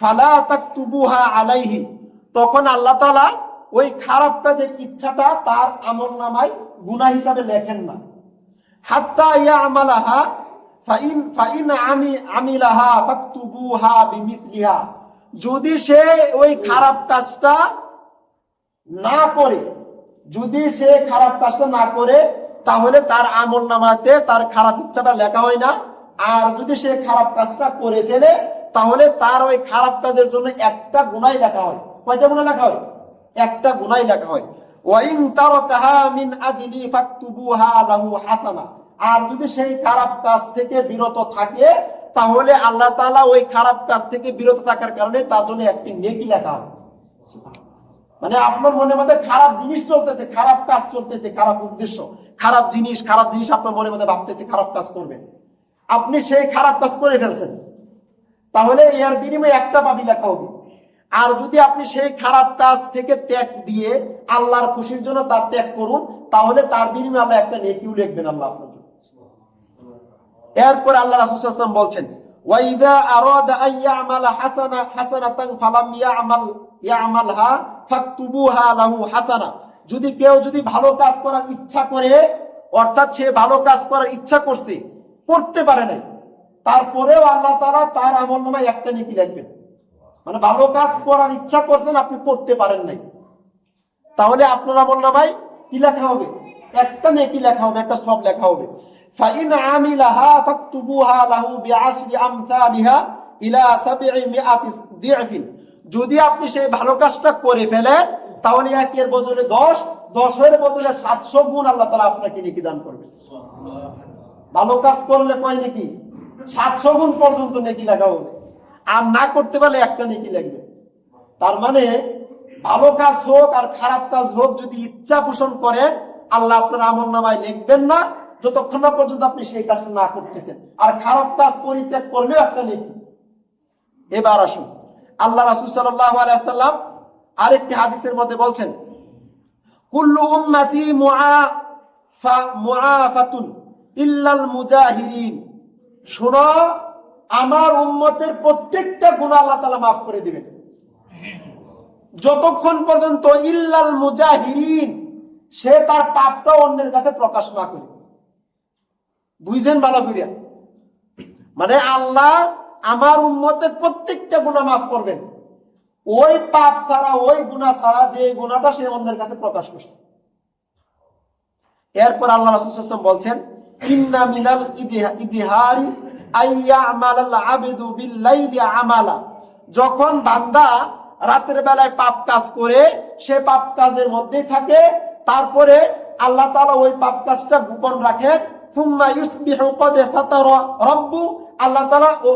ফালা তাকতুবুহা আলাইহি, তখন আল্লাহ তাআলা ওই খারাপ কাজের ইচ্ছাটা তার আমলনামায় গুনাহ হিসাবে লেখেন না। হাত্তা ইয়ামালাহা ফাইন আমিলাহা ফাকতুবুহা বিমিথলিহা, যদি সে ওই খারাপ কাজটা না করে, যদি সে খারাপ কাজটা না করে, তাহলে তার আমলনামাতে তার খারাপ ইচ্ছাটা লেখা হয় না। আর যদি সে খারাপ কাজটা করে ফেলে, তাহলে তার ওই খারাপ কাজের জন্য একটা গুনাহ লেখা হয়। কয়টা গুনাহ লেখা হয়? একটা গুনাহ লেখা হয়। ওয়াইন তারাকাহা মিন আজলি ফাকতুবুহা লাহু হাসানা, আর যদি সেই খারাপ কাজ থেকে বিরত থাকে, তাহলে আল্লাহ তাআলা ওই খারাপ কাজ থেকে বিরত থাকার কারণে তার জন্য একটি নেকি লেখা হয়। মানে আপনার মনের মধ্যে খারাপ জিনিস চলতেছে, খারাপ কাজ চলতেছে, খারাপ উদ্দেশ্য, খারাপ জিনিস আপনার মনের মধ্যে ভাবতেছে খারাপ কাজ করবেন, আপনি সেই খারাপ কাজ করে ফেলছেন, তাহলে এর বিনিময়ে একটা পাপই লেখা হবে। আর যদি আপনি সেই খারাপ কাজ থেকে ত্যাগ দিয়ে আল্লাহর খুশির জন্য তার ত্যাগ করুন, তাহলে তার বিনিময়ে আল্লাহ একটা নেকিও লিখবেন আল্লাহ আপনার জন্য। এরপর আল্লাহ রাসূল সাল্লাল্লাহু আলাইহি ওয়াসাল্লাম বলছেন, ওয়াইদা আরাদা আন ইয়ামালা হাসানাতান ফালাম ইয়ামালহা ফাকতুবুহা লাহু হাসানা। যদি ভালো কাজ করার ইচ্ছা করে, অর্থাৎ সে ভালো কাজ করার ইচ্ছা করছে, করতে পারে নাই, তারপরেও আল্লাহ তাআলা তার আমলনামায় একটা নেকি লিখবেন। মানে ভালো কাজ করার ইচ্ছা করছেন, আপনি করতে পারেন নাই, তাহলে আপনার আমলনামায় কি লেখা হবে? একটা নেকি লেখা হবে, একটা সওয়াব লেখা হবে। ফাইন আমিলাহা ফাকতুবুহা লাহু বিআশরি আমসালিহা ইলা 700 দি'ফিন। যদি আপনি সেই ভালো কাজটা করে ফেলেন, তাহলে একের বদলে 10, 10-এর বদলে 700 গুণ আল্লাহ তাআলা আপনাকে নেকি দান করবে। ভালো কাজ করলে কয় নেকি? 700 গুণ পর্যন্ত নেকি লেখা হবে। আর না করতে পারলে একটা নেকি লাগবে। তার মানে ভালো কাজ হোক আর খারাপ কাজ হোক, যদি ইচ্ছা পোষণ করেন, আল্লাহ আপনার আমলনামায় লিখবেন না যতক্ষণ না পর্যন্ত আপনি সেই কাজটা না করতেছেন। আর খারাপ কাজ পরিত্যাগ করলেও একটা নেকি। এবার আসুন, আল্লাহ রাসূল সাল্লাল্লাহু আলাইহি ওয়াসাল্লাম আরেকটি হাদিসের মধ্যে বলছেন, কুল্লু উম্মতি মুআফাতুন ইল্লাল মুজাহিরিন। শোনো, আমার উম্মতের প্রত্যেকটা গুনাহ আল্লাহ তাআলা মাফ করে দিবেন, যতক্ষণ পর্যন্ত ইল্লাল মুজাহিরিন, সে তার পাপটা অন্যের কাছে প্রকাশ না করে। বুঝছেন ভালো করিয়া? মানে আল্লাহ আমার উম্মতের প্রত্যেকটা গুনাহ মাফ করবেন, ওই পাপ ছাড়া, ওই গুনাহ ছাড়া, যে গুনাহটা সে অন্যের কাছে প্রকাশ করছে। এরপর আল্লাহ রাসূল সাল্লাল্লাহু আলাইহি ওয়াসাল্লাম বলছেন, ইন্না মিনাল ইজহারি আইয়ামালাল আবদু বিল্লাইলি আমালা। যখন বান্দা রাতের বেলায় পাপ কাজ করে, সে পাপ কাজের মধ্যেই থাকে, তারপরে আল্লাহ তাআলা ওই পাপ কাজটা গোপন রাখেন। সুম্মা ইউসবিহু ক্বাদ সাতারা রাব্বু, আল্লাহ তাআলা ও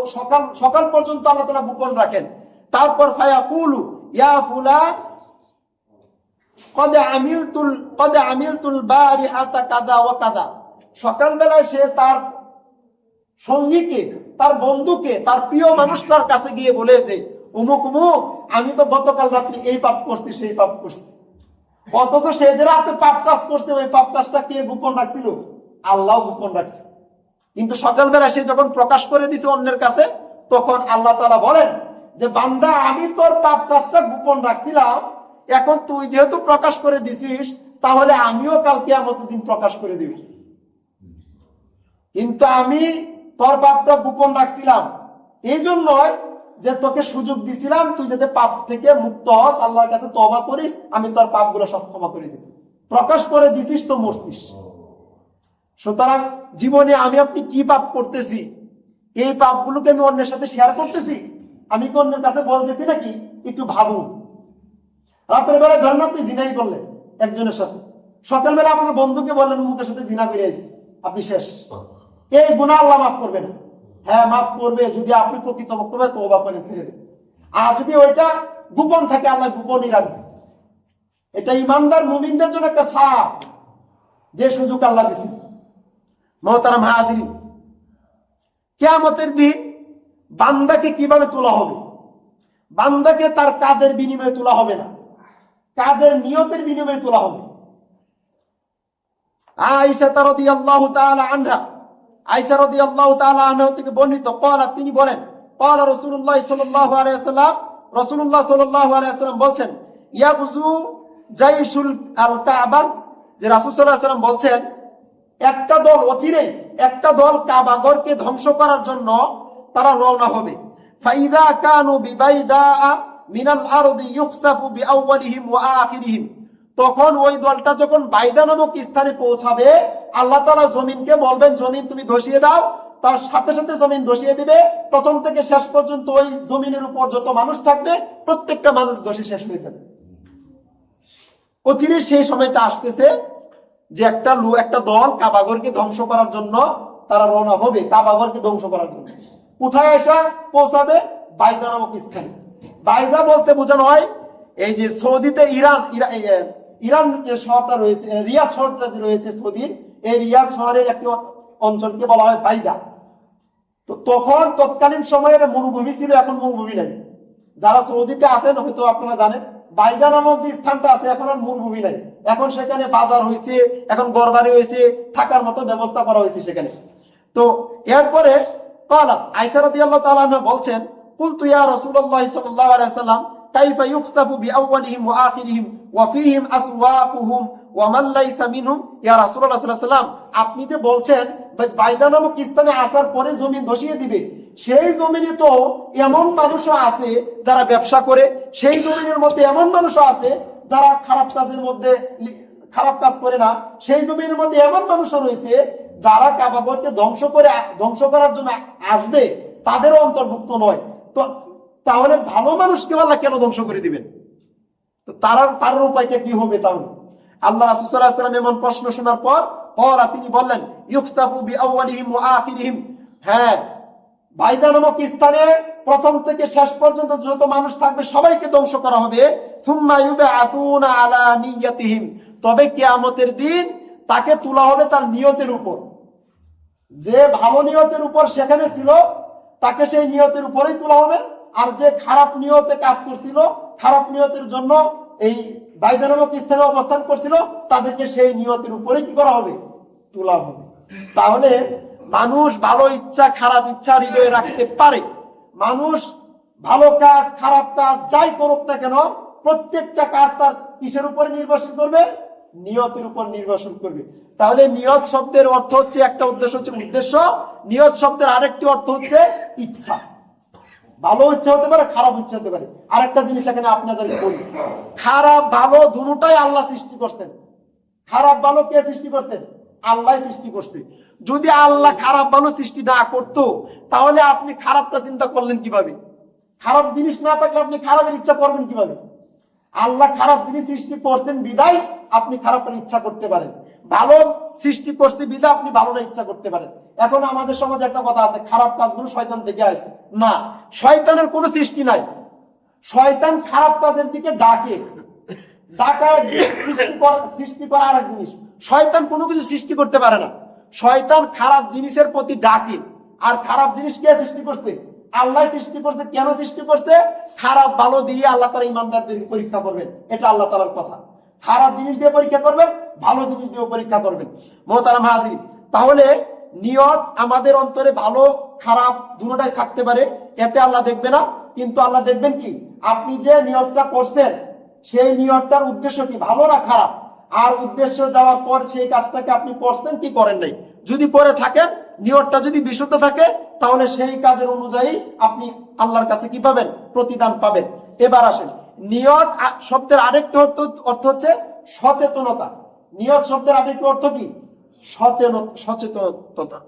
সকাল পর্যন্ত আল্লাহ তাআলা গোপন রাখেন। তারপর ফায়াকুলু ইয়া ফুলান ক্বাদ আমিলতুল বারিহাতা কাদা ওয়া কাদা। সকাল বেলায় সে তার সঙ্গীকে, তার বন্ধুকে, তার প্রিয় মানুষটার কাছে গিয়ে বলে যে, অমুক অমুক, আমি তো গতকাল রাত্রি এই পাপ করছি, সেই পাপ করছি। অথচ সে যে রাতে পাপ কাজ করছে, ওই পাপ কাজটা কে গোপন রাখছিল? আল্লাহ গোপন রাখছে। কিন্তু সকালবেলা সে যখন প্রকাশ করে দিছে অন্যের কাছে, তখন আল্লাহ তাআলা বলেন যে, বান্দা, আমি তোর পাপ কাজটা গোপন রাখছিলাম, এখন তুই যেহেতু প্রকাশ করে দিছিস, তাহলে আমিও কাল কিয়ামতের দিন প্রকাশ করে দিব। কিন্তু আমি তোর পাপটা গোপন রাখছিলাম এই জন্যই যে তোকে সুযোগ দিছিলাম, তুই যাতে পাপ থেকে মুক্ত হস, আল্লাহর কাছে তওবা করিস, আমি তোর পাপগুলো সব ক্ষমা করে দিব। প্রকাশ করে দিছিস তো মরছিস। সুতরাং জীবনে আমি আপনি কি পাপ করতেছি, এই পাপগুলোকে আমি অন্যের সাথে শেয়ার করতেছি, আমি কি অন্যের কাছে বলতেছি নাকি? একটু ভাবুন। রাতের বেলা ধরেন আপনি জিনাই করলেন একজনের সাথে, সকালবেলা আপনার বন্ধুকে বললেন মুখের সাথে জিনা করে আইছি, আপনি শেষ। এই গুনাহ আল্লাহ মাফ করবে না? হ্যাঁ, মাফ করবে, যদি আপনি প্রকৃতপক্ষে তওবা করে ছেড়ে দেন। আর যদি ওইটা গোপন থাকে, আল্লাহ গোপনই রাখবে। এটা ইমানদার মুমিনদের জন্য একটা ছাপ, যে সুযোগ আল্লাহ দিয়েছেন। মুহতারাম হাজিরিন, কিয়ামতের দিন বান্দাকে কিভাবে তোলা হবে? বান্দাকে তার কাজের বিনিময়ে তোলা হবে না, কাজের নিয়তের বিনিময়ে তোলা হবে। আয়েশা রাদিয়াল্লাহু তাআলা আনহা, আয়েশা রাদিয়াল্লাহু তাআলা আনহা থেকে বর্ণিত, তিনি বলেন, ক্বালা রাসূলুল্লাহ সাল্লাল্লাহু আলাইহি ওয়াসাল্লাম, রাসূলুল্লাহ সাল্লাল্লাহু আলাইহি ওয়াসাল্লাম বলছেন, ইয়াবজু জাইশুল আল কাবা, যে রাসূল সাল্লাল্লাহু আলাইহি ওয়াসাল্লাম বলছেন, একটা দল অচিরেই, একটা দল কাবাগরকে ধ্বংস করার জন্য তারা রওনা হবে। ফাইদা কানু বিবাইদা মিনাল আরদি ইউখসাফু বিআউয়ালিহিম ওয়া আখিরিহিম। তখন ওই দলটা যখন বাইদা নামক স্থানে পৌঁছাবে, আল্লাহ তাআলা জমিনকে বলবেন, জমিন তুমি ধসিয়ে দাও। তার সাথে সাথে জমিন ধসিয়ে দিবে। প্রথম থেকে শেষ পর্যন্ত ওই জমিনের উপর যত মানুষ থাকবে, প্রত্যেকটা মানুষ ধসে শেষ হয়ে যাবে। অচিরে সেই সময়টা আসতেছে যে একটা দল কাবাগরকে ধ্বংস করার জন্য তারা রওনা হবে, কাবাগরকে ধ্বংস করার জন্য। কোথায় এসে পৌঁছাবে? বাইদা নামক স্থানে। বাইদা বলতে বোঝানো হয় এই যে সৌদিতে ইরান যে শহরটা রয়েছে, রিয়াদ শহরটা যে রয়েছে সৌদির, এই রিয়াদ শহরের একটি অঞ্চলকে বলা হয় বাইদা। তো তখন তৎকালীন সময়ের মরুভূমি ছিল, এখন মরুভূমি নাই। যারা সৌদিতে আছেন হয়তো আপনারা জানেন, বাইদা নামক যে স্থানটা আছে এখন আর মরুভূমি নাই, এখন সেখানে বাজার হয়েছে, এখন ঘরবাড়ি হয়েছে, থাকার মতো ব্যবস্থা করা হয়েছে সেখানে। তো এরপরে ক্বালাত আয়েশা রাদিয়াল্লাহু তাআলা আনহা বলছেন, কুলতু ইয়া রাসূলুল্লাহ সাল্লাল্লাহু আলাইহি ওয়াসাল্লাম কাইফা ইউখসাফু বিআউয়ালিহিম ওয়া আখিরিহিম ওয়া ফীহিম আসওয়াকুহুম ওয়া মান লাইসা মিনহুম। ইয়া রাসূলুল্লাহ সাল্লাল্লাহু আলাইহি ওয়াসাল্লাম, আপনি যে বলছেন বাইদা নামক স্থানে আসার পরে জমিন ধসিয়ে দিবে, সেই জমিনে তো এমন মানুষও আছে যারা ব্যবসা করে, সেই জমিনের মধ্যে এমন মানুষও আছে যারা খারাপ কাজের মধ্যে খারাপ কাজ করে না, সেই জমিনের মধ্যে এমন মানুষও রয়েছে যারা কাবাগরকে ধ্বংস করার জন্য আসবে, তাদেরও অন্তর্ভুক্ত নয়। তো তাহলে ভালো মানুষকে আল্লাহ কেন ধ্বংস করে দিবেন? তো তার উপায়টা কি হবে? তাহলে আল্লাহ রাসূল সাল্লাল্লাহু আলাইহি ওয়াসাল্লাম এমন প্রশ্ন শোনার পর তিনি বললেন, ইউখসাফু বিআউয়ালিহিম ওয়া আখিরিহিম, হ্যাঁ, বাইদা নামক স্থানে প্রথম থেকে শেষ পর্যন্ত যত মানুষ থাকবে সবাইকে ধ্বংস করা হবে। সুম্মা ইউবআতুনা আলা নিয়াতিহিম, তবে কিয়ামতের দিন তাকে তোলা হবে তার নিয়তের উপর। যে ভালো নিয়তের উপর সেখানে ছিল তাকে সেই নিয়তের উপরেই তোলা হবে, আর যে খারাপ নিয়তে কাজ করছিল, খারাপ নিয়তের জন্য এই বাইদা নামক স্থানে অবস্থান করছিল, তাদেরকে সেই নিয়তের উপরেই কি করা হবে? তোলা হবে। তাহলে মানুষ ভালো ইচ্ছা খারাপ ইচ্ছা হৃদয়ে রাখতে পারে, মানুষ ভালো কাজ খারাপ কাজ যাই করুক না কেন, প্রত্যেকটা কাজ তার কিসের উপরে নির্ভরশীল করবে? নিয়তের উপর নির্ভরশীল করবে। তাহলে নিয়ত শব্দের অর্থ হচ্ছে, একটা উদ্দেশ্য হচ্ছে উদ্দেশ্য, নিয়ত শব্দের আরেকটি অর্থ হচ্ছে ইচ্ছা। ভালো ইচ্ছা হতে পারে, খারাপ ইচ্ছা হতে পারে। আরেকটা জিনিস এখানে আপনাদের বলি, খারাপ ভালো দুটোটাই আল্লাহ সৃষ্টি করছেন। খারাপ ভালো কে সৃষ্টি করছেন? আল্লাহ সৃষ্টি করছে। যদি আল্লাহ খারাপ ভালো সৃষ্টি না করতো, তাহলে আপনি খারাপটা চিন্তা করলেন কিভাবে? খারাপ জিনিস না থাকলে আপনি খারাপের ইচ্ছা করবেন কিভাবে? আল্লাহ খারাপ জিনিস সৃষ্টি করছেন বিদায় আপনি খারাপের ইচ্ছা করতে পারেন, ভালো সৃষ্টি করছে বিদায় আপনি ভালোটা ইচ্ছা করতে পারেন। এখন আমাদের সমাজে একটা কথা আছে, খারাপ কাজগুলো শয়তান থেকে আসে। না, শয়তানের কোনো সৃষ্টি নাই। শয়তান খারাপ কাজের দিকে ডাকে, সৃষ্টি করা আরেক জিনিস। শয়তান কোনো কিছু সৃষ্টি করতে পারে না। শয়তান খারাপ জিনিসের প্রতি ডাকে। আর খারাপ জিনিস কে সৃষ্টি করছে? আল্লাহ সৃষ্টি করছে। কেন সৃষ্টি করছে? খারাপ ভালো দিয়ে আল্লাহ তাআলা ঈমানদারদের পরীক্ষা করবেন, এটা আল্লাহ তাআলার কথা। খারাপ জিনিস দিয়ে পরীক্ষা করবেন, ভালো জিনিস দিয়ে পরীক্ষা করবেন। মুহতারাম হাজিরিন, তাহলে নিয়ত আমাদের অন্তরে ভালো খারাপ দুটোটাই থাকতে পারে, এতে আল্লাহ দেখবে না। কিন্তু আল্লাহ দেখবেন কি, আপনি যে নিয়তটা করছেন সেই নিয়তটার উদ্দেশ্য কি, ভালো না খারাপ। আর উদ্দেশ্য যাওয়ার পর সেই কাজটাকে আপনি করছেন কি করেন নাই। যদি করে থাকেন, নিয়তটা যদি বিশুদ্ধ থাকে, তাহলে সেই কাজের অনুযায়ী আপনি আল্লাহর কাছে কি পাবেন? প্রতিদান পাবেন। এবার আসেন, নিয়ত শব্দের আরেকটি অর্থ হচ্ছে সচেতনতা। নিয়ত শব্দের আরেকটি অর্থ কি? সচেতনতা।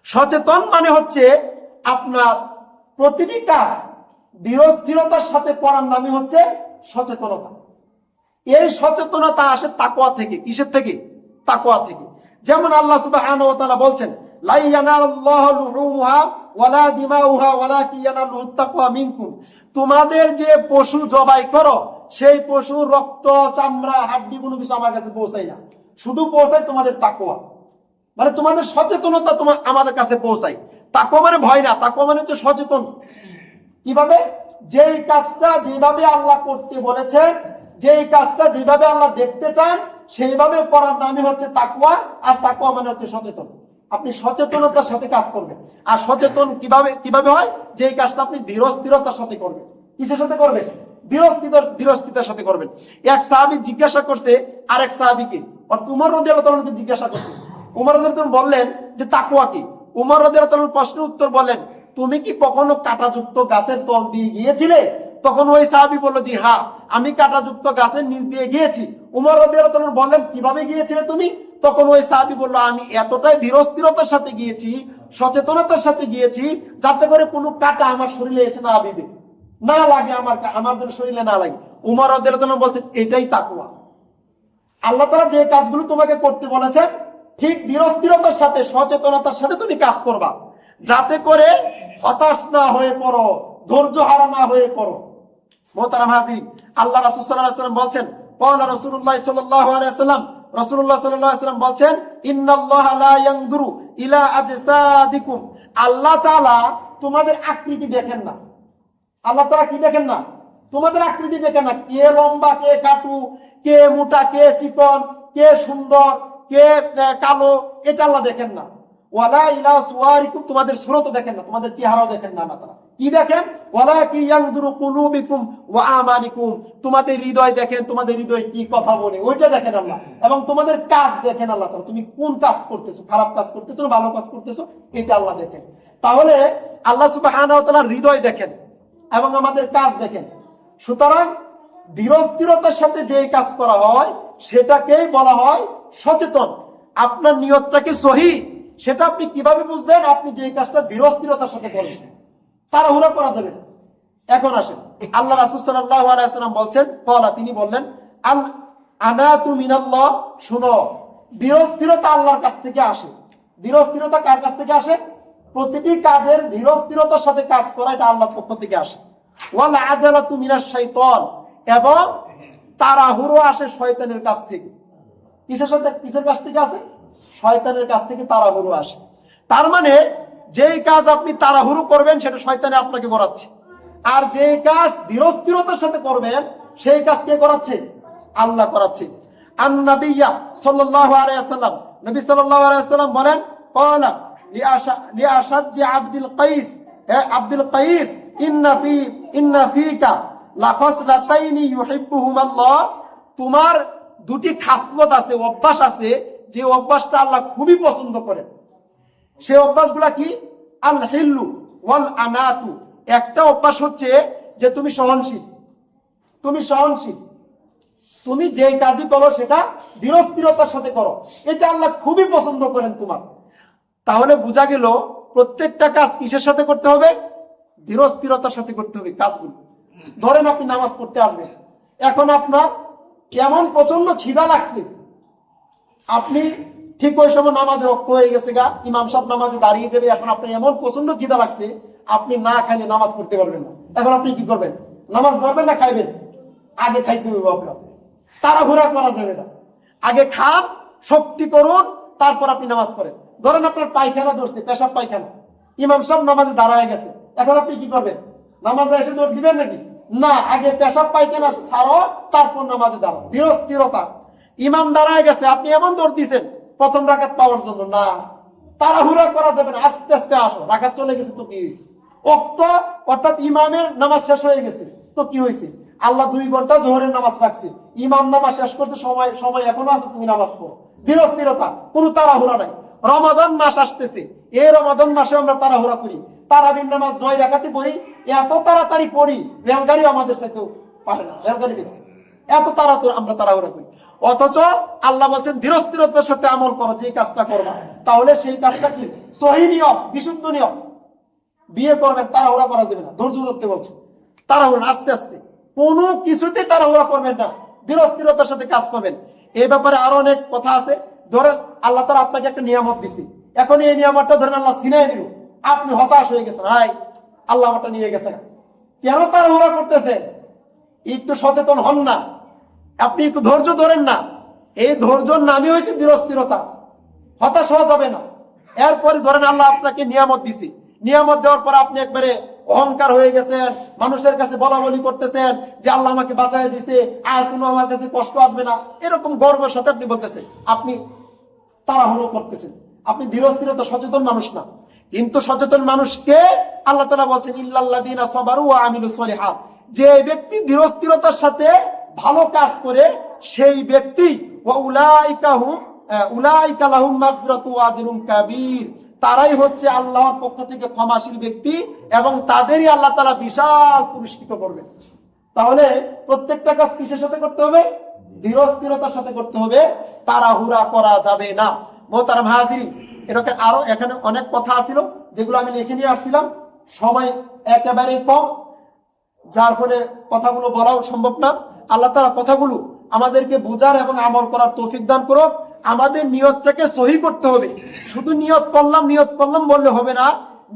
সচেতন মানে হচ্ছে আপনার প্রতিটি কাজ দৃঢ়স্থিরতার সাথে করার নামই হচ্ছে সচেতনতা। এই সচেতনতা আসে তাকওয়া থেকে। কিসের থেকে? তাকওয়া থেকে। যেমন আল্লাহ সুবহানাহু ওয়া তাআলা বলছেন, লা ইয়ানালুল্লাহু লুহুমুহা ওয়ালা দিমাউহা ওয়ালাকিন ইয়ানালুহুত তাকওয়া মিনকুম। তোমাদের যে পশু জবাই করো, সেই পশুর রক্ত চামড়া হাড্ডি কোনো কিছু আমার কাছে পৌঁছায় না, শুধু পৌঁছায় তোমাদের তাকওয়া, মানে তোমাদের সচেতনতা আমাদের কাছে পৌঁছায়। তাকওয়া মানে ভয় না, তাকওয়া মানে হচ্ছে সচেতন। কিভাবে? যেই কাজটা যেভাবে আল্লাহ করতে বলেছেন, যেই কাজটা যেভাবে আল্লাহ দেখতে চান, সেইভাবে করার নামই হচ্ছে তাকওয়া। আর তাকওয়া মানে হচ্ছে সচেতন। আপনি সচেতনতার সাথে কাজ করবেন। আর সচেতন কিভাবে হয়? যেই কাজটা আপনি দৃঢ়স্থিরতার সাথে করবেন। কিসের সাথে করবেন? দৃঢ়স্থিরতার সাথে করবেন। এক সাহাবী জিজ্ঞাসা করছে আরেক সাহাবীকে, উমর রাদিয়াল্লাহু তাআলাকে জিজ্ঞাসা করছে। উমর রাদিয়াল্লাহু তাআলা বললেন যে তাকওয়া কি? উমর রাদিয়াল্লাহু তাআলার প্রশ্নের উত্তর বলেন, তুমি কি কখনো কাঁটাযুক্ত গাছের তল দিয়ে গিয়েছিলে? তখন ওই সাহাবী বলল, জি হ্যাঁ, আমি কাঁটাযুক্ত গাছের নিচ দিয়ে গিয়েছি। উমর রাদিয়াল্লাহু তাআলা বললেন, কিভাবে গিয়েছিলে তুমি? তখন ওই সাহাবী বলল, আমি এতটাই দৃঢ়স্থিরতার সাথে গিয়েছি, সচেতনতার সাথে গিয়েছি, যাতে করে কোনো কাঁটা আমার শরীরে এসে না বিঁধে, না লাগে, আমার যেন শরীরে না লাগে। উমর রাদিয়াল্লাহু তাআলা বলছেন, এটাই তাকওয়া। আল্লাহ তাআলা যে কাজগুলো তোমাকে করতে বলেছেন, ঠিক দৃঢ়স্থিরতার সাথে সচেতনতার সাথে তুমি কাজ করবা, যাতে করে হতাশ না হয়ে পড়ো, ধৈর্য হারা না হয়ে পড়ো। মুহতারাম হাজিরিন, আল্লাহ রাসূল সাল্লাল্লাহু আলাইহি ওয়াসাল্লাম বলছেন, ক্বালা রাসূলুল্লাহ সাল্লাল্লাহু আলাইহি ওয়াসাল্লাম, রাসূলুল্লাহ সাল্লাল্লাহু আলাইহি ওয়াসাল্লাম বলছেন, ইন্নাল্লাহা লা ইয়ানজুরু ইলা আজসাদিকুম। আল্লাহ তাআলা তোমাদের আকৃতি দেখেন না। আল্লাহ তাআলা কি দেখেন না? তোমাদের আকৃতি দেখেন না, কে লম্বা, কে কাটু, কে মোটা, কে চিকন, কে সুন্দর, কে কালো, এটা আল্লাহ দেখেন না। ওয়ালা ইলা সুওয়ারিকুম, তোমাদের সুরত দেখেন না, তোমাদের চেহারাও দেখেন না আল্লাহ তাআলা। কি দেখেন? ওয়ালাকি ইয়ানজুরু কুলুবিকুম ওয়া আমানিকুম, তোমাদের হৃদয় দেখেন, তোমাদের হৃদয় কি কথা বলে ওইটা দেখেন আল্লাহ। এবং তোমাদের কাজ দেখেন আল্লাহ তাআলা, তুমি কোন কাজ করতেছো, খারাপ কাজ করতেছো, ভালো কাজ করতেছো, এটা আল্লাহ দেখেন। তাহলে আল্লাহ সুবহানাহু ওয়া তাআলা হৃদয় দেখেন এবং আমাদের কাজ দেখেন। সুতরাং ধীরস্থিরতার সাথে যে কাজ করা হয় সেটাকেই বলা হয় সচেতন। আপনার নিয়তটাকে সহি, সেটা আপনি কিভাবে বুঝবেন? আপনি যে কাজটা ধীরস্থিরতার সাথে করবেন, তাড়াহুড়া করা যাবে না। এখন আসেন, আল্লাহ রাসূল সাল্লাল্লাহু আলাইহি ওয়াসাল্লাম বলছেন, ক্বালা, তিনি বললেন, আল আনাতু মিনাল্লাহ, শুনো, ধীরস্থিরতা আল্লাহর কাছ থেকে আসে। ধীরস্থিরতা কার কাছ থেকে আসে? প্রতিটি কাজের ধীরস্থিরতার সাথে কাজ করা, এটা আল্লাহর পক্ষ থেকে আসে। ওয়াল আজালাতু মিনাশ শাইতান, এবং তাড়াহুড়ো আসে শয়তানের কাছ থেকে। কিসের সাথে, কিসের কাছ থেকে আসে? শয়তানের কাছ থেকে তাড়াহুড়ো আসে। তার মানে যেই কাজ আপনি তাড়াহুড়ো করবেন সেটা শয়তানে আপনাকে করাচ্ছে, আর যেই কাজ ধীরস্থিরতার সাথে করবেন সেই কাজ কে করাচ্ছে? আল্লাহ করাচ্ছে। আন-নাবিয়্যা সাল্লাল্লাহু আলাইহি ওয়াসাল্লাম, নবী সাল্লাল্লাহু আলাইহি ওয়াসাল্লাম বলেন, ক্বালা লিআশাজ্জি আব্দুল কাইস, হে আব্দুল কাইস, ইন্না ফীকা লাখাসলাতাইনি ইউহিব্বুহুমাল্লাহ, তোমার দুটি খাসলত আছে, অভ্যাস আছে, যে অভ্যাসটা আল্লাহ খুবই পছন্দ করেন। সেই অভ্যাসগুলা কি? আল হিল্লু ওয়াল আনাতু, একটা অভ্যাস হচ্ছে যে তুমি সহনশীল, তুমি সহনশীল, তুমি যে কাজই করো সেটা ধীরস্থিরতার সাথে করো, এটা আল্লাহ খুবই পছন্দ করেন তোমার। তাহলে বোঝা গেল প্রত্যেকটা কাজ কিসের সাথে করতে হবে? ধীরস্থিরতার সাথে করতে হবে কাজগুলো। ধরেন আপনি নামাজ পড়তে আসবেন, এখন আপনার কেমন প্রচন্ড খিদা লাগছে, আপনি ঠিক ওই সময় নামাজে রক্ত হয়ে গেছে গা, ইমাম সাহেব নামাজে দাঁড়িয়ে যাবে, এখন আপনার এমন প্রচন্ড খিদা লাগছে আপনি না খাইলে নামাজ পড়তে পারবেন না। এখন আপনি কি করবেন? নামাজ ধরবেন না খাইবেন? আগে খাইতে হবে আপনার, তাড়াহুড়া করা যাবে না। আগে খান, শক্তি করুন, তারপর আপনি নামাজ পড়েন। ধরেন আপনার পায়খানা ধরছে, পেশাব পায়খানা, ইমাম সাহেব নামাজে দাঁড়ায় গেছে, এখন আপনি কি করবেন? নামাজে এসে দৌড় দিবেন নাকি? না, আগে পেশাব পায়খানা ছাড়ো, তারপর নামাজে দাঁড়াও, ধীরস্থিরতা। ইমাম দাঁড়ায় গেছে, আপনি এমন দৌড় দিচ্ছেন প্রথম রাকাত পাওয়ার জন্য, না, তাড়াহুড়া করা যাবে না, আস্তে আস্তে আসো। রাকাত চলে গেছে তো কি হয়েছে? ওয়াক্ত, অর্থাৎ ইমামের নামাজ শেষ হয়ে গেছে তো কি হয়েছে? আল্লাহ 2 ঘন্টা জোহরের নামাজ রাখছে, ইমাম নামাজ শেষ করছে, সময় এখনো আছে, তুমি নামাজ পড়ো। ধীরস্থিরতা, কোনো তাড়াহুড়া নাই। রমাদান মাস আসতেছে, এই রমাদান মাসে আমরা তাড়াহুড়া করি, তারাবির নামাজ 9 রাকাতে পড়ি, এত তাড়াতাড়ি পড়ি রেলগাড়ি আমাদের সাথেও পারে না, রেলগাড়ি এত তাড়াতাড়ি আমরা তাড়াহুড়া করি। অথচ আল্লাহ বলছেন ধীরস্থিরতার সাথে আমল করো, যে কাজটা করবা, তাহলে সেই কাজটা কি? সহি নিয়ম, বিশুদ্ধ নিয়ম। বিয়ে করবেন, তাড়াহুড়া করা যাবে না, ধৈর্য ধরতে বলছে, তাড়াহুড়া, আস্তে আস্তে, কোনো কিছুতে তাড়াহুড়া করবেন না, ধীরস্থিরতার সাথে কাজ করবেন। এই ব্যাপারে আরো অনেক কথা আছে। ধরেন আল্লাহ তাআলা আপনাকে একটা নিয়ামত দিছে, এখন এই নিয়ামতটা ধরেন আল্লাহ ছিনাই দিল, আপনি হতাশ হয়ে গেছেন, হাই আল্লাহ আমারটা নিয়ে গেছে না, কেন তাড়াহুড়া করতেছেন? একটু সচেতন হন না, আপনি একটু ধৈর্য ধরেন না। এই ধৈর্যর নামই হয়েছে ধীরস্থিরতা। হতাশ হওয়া যাবে না। এরপরে ধরেন আল্লাহ আপনাকে নিয়ামত দিছে, নিয়ামত দেওয়ার পর আপনি একবারে অহংকার হয়ে গেছেন, মানুষের কাছে বলা বলি করতেছেন যে আল্লাহ আমাকে বাঁচায় দিছে, আর কোনো আমার কাছে কষ্ট আসবে না, এরকম গর্বের সাথে আপনি বলতেছেন, আপনি তাড়াহুড়ো করতেছেন, আপনি ধীরস্থিরতা সচেতন মানুষ না। কিন্তু সচেতন মানুষকে আল্লাহ তাআলা বলছেন, ইল্লাল্লাযীনা সাবারু ওয়া আমিলুস সলিহাত, যে ব্যক্তি ধীরস্থিরতার সাথে ভালো কাজ করে সেই ব্যক্তি, ওয়া উলাইকা লাহুম মাগফিরাতু ওয়া আজরুন কাবীর, তারাই হচ্ছে আল্লাহর পক্ষ থেকে ক্ষমাশীল ব্যক্তি, এবং তাদেরই আল্লাহ তাআলা বিশাল পুরস্কৃত করবেন। তাহলে প্রত্যেকটা কাজ কিসের সাথে করতে হবে? ধীরস্থিরতার সাথে করতে হবে, তাড়াহুড়া করা যাবে না। মোহতারাম হাজিরিন, এরকম আরো এখানে অনেক কথা ছিল যেগুলো আমি লিখে নিয়ে আসছিলাম, সময় একেবারেই কম, যার ফলে কথাগুলো বলাও সম্ভব না। আল্লাহ তাআলা কথাগুলো আমাদেরকে বোঝার এবং আমল করার তৌফিক দান করুক। আমাদের নিয়তটাকে সহি করতে হবে। শুধু নিয়ত করলাম বললে হবে না,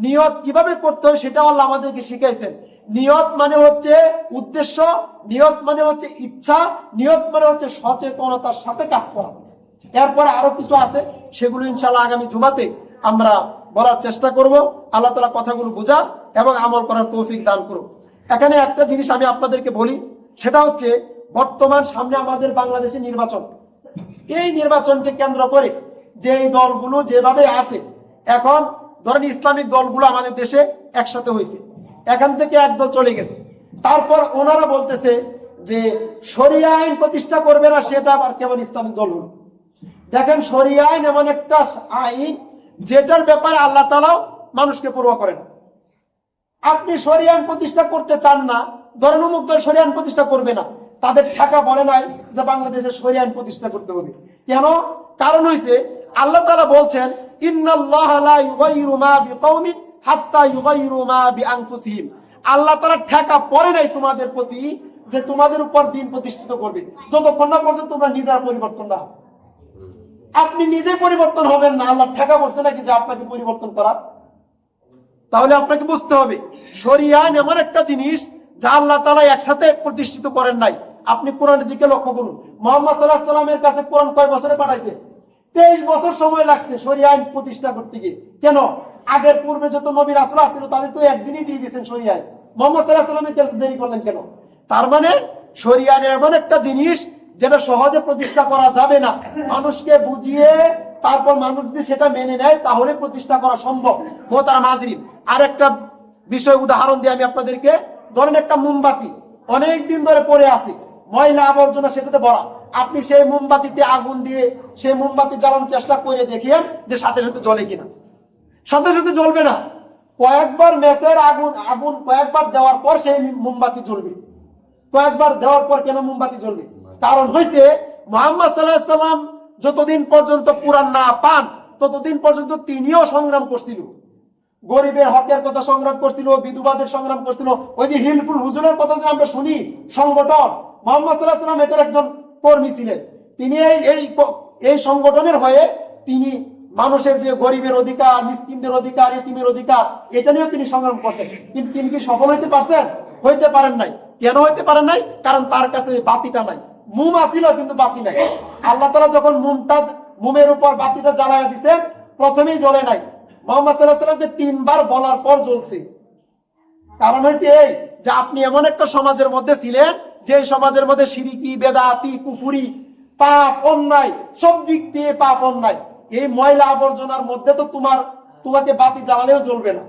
নিয়ত কিভাবে করতে হয় সেটাও আল্লাহ আমাদেরকে শিখাইছেন। নিয়ত মানে হচ্ছে উদ্দেশ্য, নিয়ত মানে হচ্ছে ইচ্ছা, নিয়ত মানে হচ্ছে সচেতনতার সাথে কাজ করা। এরপরে আরো কিছু আছে, সেগুলো ইনশাআল্লাহ আগামী জুমাতে আমরা বলার চেষ্টা করব। আল্লাহ তাআলা কথাগুলো বোঝার এবং আমল করার তৌফিক দান করুক। এখানে একটা জিনিস আমি আপনাদেরকে বলি, সেটা হচ্ছে বর্তমান সামনে আমাদের বাংলাদেশে নির্বাচন। এই নির্বাচনকে কেন্দ্র করে যে দলগুলো যেভাবে আছে, এখন ধরেন ইসলামিক দলগুলো আমাদের দেশে একসাথে হয়েছে, এখান থেকে একদল চলে গেছে, তারপর ওনারা বলতেছে যে শরিয়া আইন প্রতিষ্ঠা করবে না, সেটা আবার কেমন ইসলামিক দল হলো? দেখেন, শরিয়া আইন এমন একটা আইন যেটার ব্যাপারে আল্লাহ তাআলাও মানুষকে পরোয়া করেন। আপনি শরিয়া আইন প্রতিষ্ঠা করতে চান না, ধরেন অমুক দল শরিয়া আইন প্রতিষ্ঠা করবে না, তাদের ঠেকা পড়ে নাই যে বাংলাদেশে শরিয়া আইন প্রতিষ্ঠা করতে হবে। কেন? কারণ হইছে আল্লাহ তাআলা বলছেন, ইন্নাল্লাহা লা ইউগাইয়িরু মা বিকাউমিন হাত্তা ইউগাইয়িরু মা বিআনফুসিহিম। আল্লাহ তাআলা ঠেকা পড়ে নাই তোমাদের প্রতি যে তোমাদের উপর দিন প্রতিষ্ঠিত করবে, যতক্ষণ না পর্যন্ত তোমরা নিজেরা পরিবর্তন না হবে। আপনি নিজে পরিবর্তন হবেন না, আল্লাহ ঠেকা পড়ছে নাকি যে আপনাকে পরিবর্তন করা? তাহলে আপনাকে বুঝতে হবে শরিয়া আইন এমন একটা জিনিস যা আল্লাহ তাআলা একসাথে প্রতিষ্ঠিত করেন নাই। আপনি কোরআনের দিকে লক্ষ্য করুন, মুহাম্মদ সাল্লাল্লাহু আলাইহি ওয়াসাল্লামের কাছে কোরআন কয় বছরে পাঠাইছে? 23 বছর সময় লাগছে শরিয়া আইন প্রতিষ্ঠা করতে গিয়ে। কেন? আগের পূর্বে যত নবী রাসূল আসছিল তাদের তো একদিনই দিয়ে দিয়েছেন শরিয়া আইন, মুহাম্মদ সাল্লাল্লাহু আলাইহি ওয়াসাল্লামের কাছে দেরি করলেন কেন? তার মানে শরিয়া আইন এমন একটা জিনিস যেটা সহজে প্রতিষ্ঠা করা যাবে না, মানুষকে বুঝিয়ে তারপর মানুষ যদি সেটা মেনে নেয় তাহলে প্রতিষ্ঠা করা সম্ভব। মোহতারাম হাজরিন, আর একটা বিষয় উদাহরণ দিয়ে আমি আপনাদেরকে, ধরেন একটা মোমবাতি অনেক দিন ধরে পড়ে আছে, ময়লা আবর্জনা সেটাতে ভরা, আপনি সেই মোমবাতিতে আগুন দিয়ে সেই মোমবাতি জ্বালানোর চেষ্টা করে দেখেন যে সাথে সাথে জ্বলে কিনা? সাথে সাথে জ্বলবে না। কয়েকবার ম্যাচের আগুন কয়েকবার দেওয়ার পর সেই মোমবাতি জ্বলবে। কয়েকবার দেওয়ার পর কেন মোমবাতি জ্বলবে? কারণ হয়েছে মুহাম্মদ সাল্লাল্লাহু আলাইহি ওয়াসাল্লাম যতদিন পর্যন্ত কুরআন না পান ততদিন পর্যন্ত তিনিও সংগ্রাম করছিল, গরিবের হকের কথা সংগ্রাম করছিল, বিধবাদের সংগ্রাম করছিল। ওই যে হিলফুল হুজুরের কথা যে আমরা শুনি, সংগঠন, মুহাম্মদ সাল্লাল্লাহু আলাইহি ওয়াসাল্লাম এটার একজন কর্মী ছিলেন। তিনি এই সংগঠনের হয়ে তিনি মানুষের যে গরিবের অধিকার, মিসকিনদের অধিকার, এতিমের অধিকার, এটা নিয়েও তিনি সংগ্রাম করছেন। কিন্তু তিনি কি সফল হইতে পারছেন? হইতে পারেন নাই। কেন হইতে পারেন নাই? কারণ তার কাছে বাতিটা নাই। মোম আসিল কিন্তু বাতি নাই। আল্লাহ তাআলা যখন মোমের উপর বাতিটা জ্বালায়া দিয়েছেন, প্রথমেই জ্বলে নাই, মুহাম্মদ সাল্লাল্লাহু আলাইহি ওয়াসাল্লামকে 3 বার বলার পর জ্বলছে। কারণ হচ্ছে এই যে আপনি এমন একটা সমাজের মধ্যে ছিলেন যে সমাজের মধ্যে শিরকি, বেদাতি, কুফরি, পাপ, অন্যায়, সব দিক দিয়ে পাপ, অন্যায়, এই ময়লা আবর্জনার মধ্যে তো তোমাকে বাতি জ্বালালেও জ্বলবে না।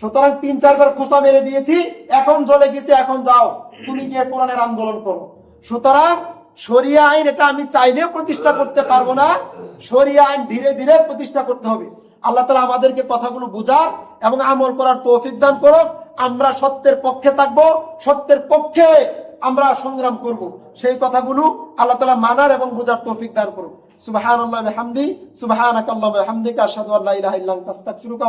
সুতরাং 3-4 বার খোঁচা মেরে দিয়েছি, এখন জ্বলে গেছে, এখন যাও তুমি গিয়ে কোরআনের আন্দোলন করো। সুতরাং শরিয়া আইন এটা আমি চাইলেও প্রতিষ্ঠা করতে পারবো না, শরিয়া আইন ধীরে ধীরে প্রতিষ্ঠা করতে হবে। আল্লাহ তাআলা আমাদেরকে কথাগুলো বুঝার এবং আমল করার তৌফিক দান করুক। আমরা সত্যের পক্ষে থাকবো, সত্যের পক্ষে আমরা সংগ্রাম করব। সেই কথাগুলো আল্লাহ তাআলা মানার এবং বুঝার তৌফিক দান করুক। সুবহানাল্লাহি ওয়া বিহামদিহি, সুবহানাকাল্লাহুম্মা ওয়া বিহামদিকা, আশহাদু আল্লা ইলাহা ইল্লা আনতা, আস্তাগফিরুকা।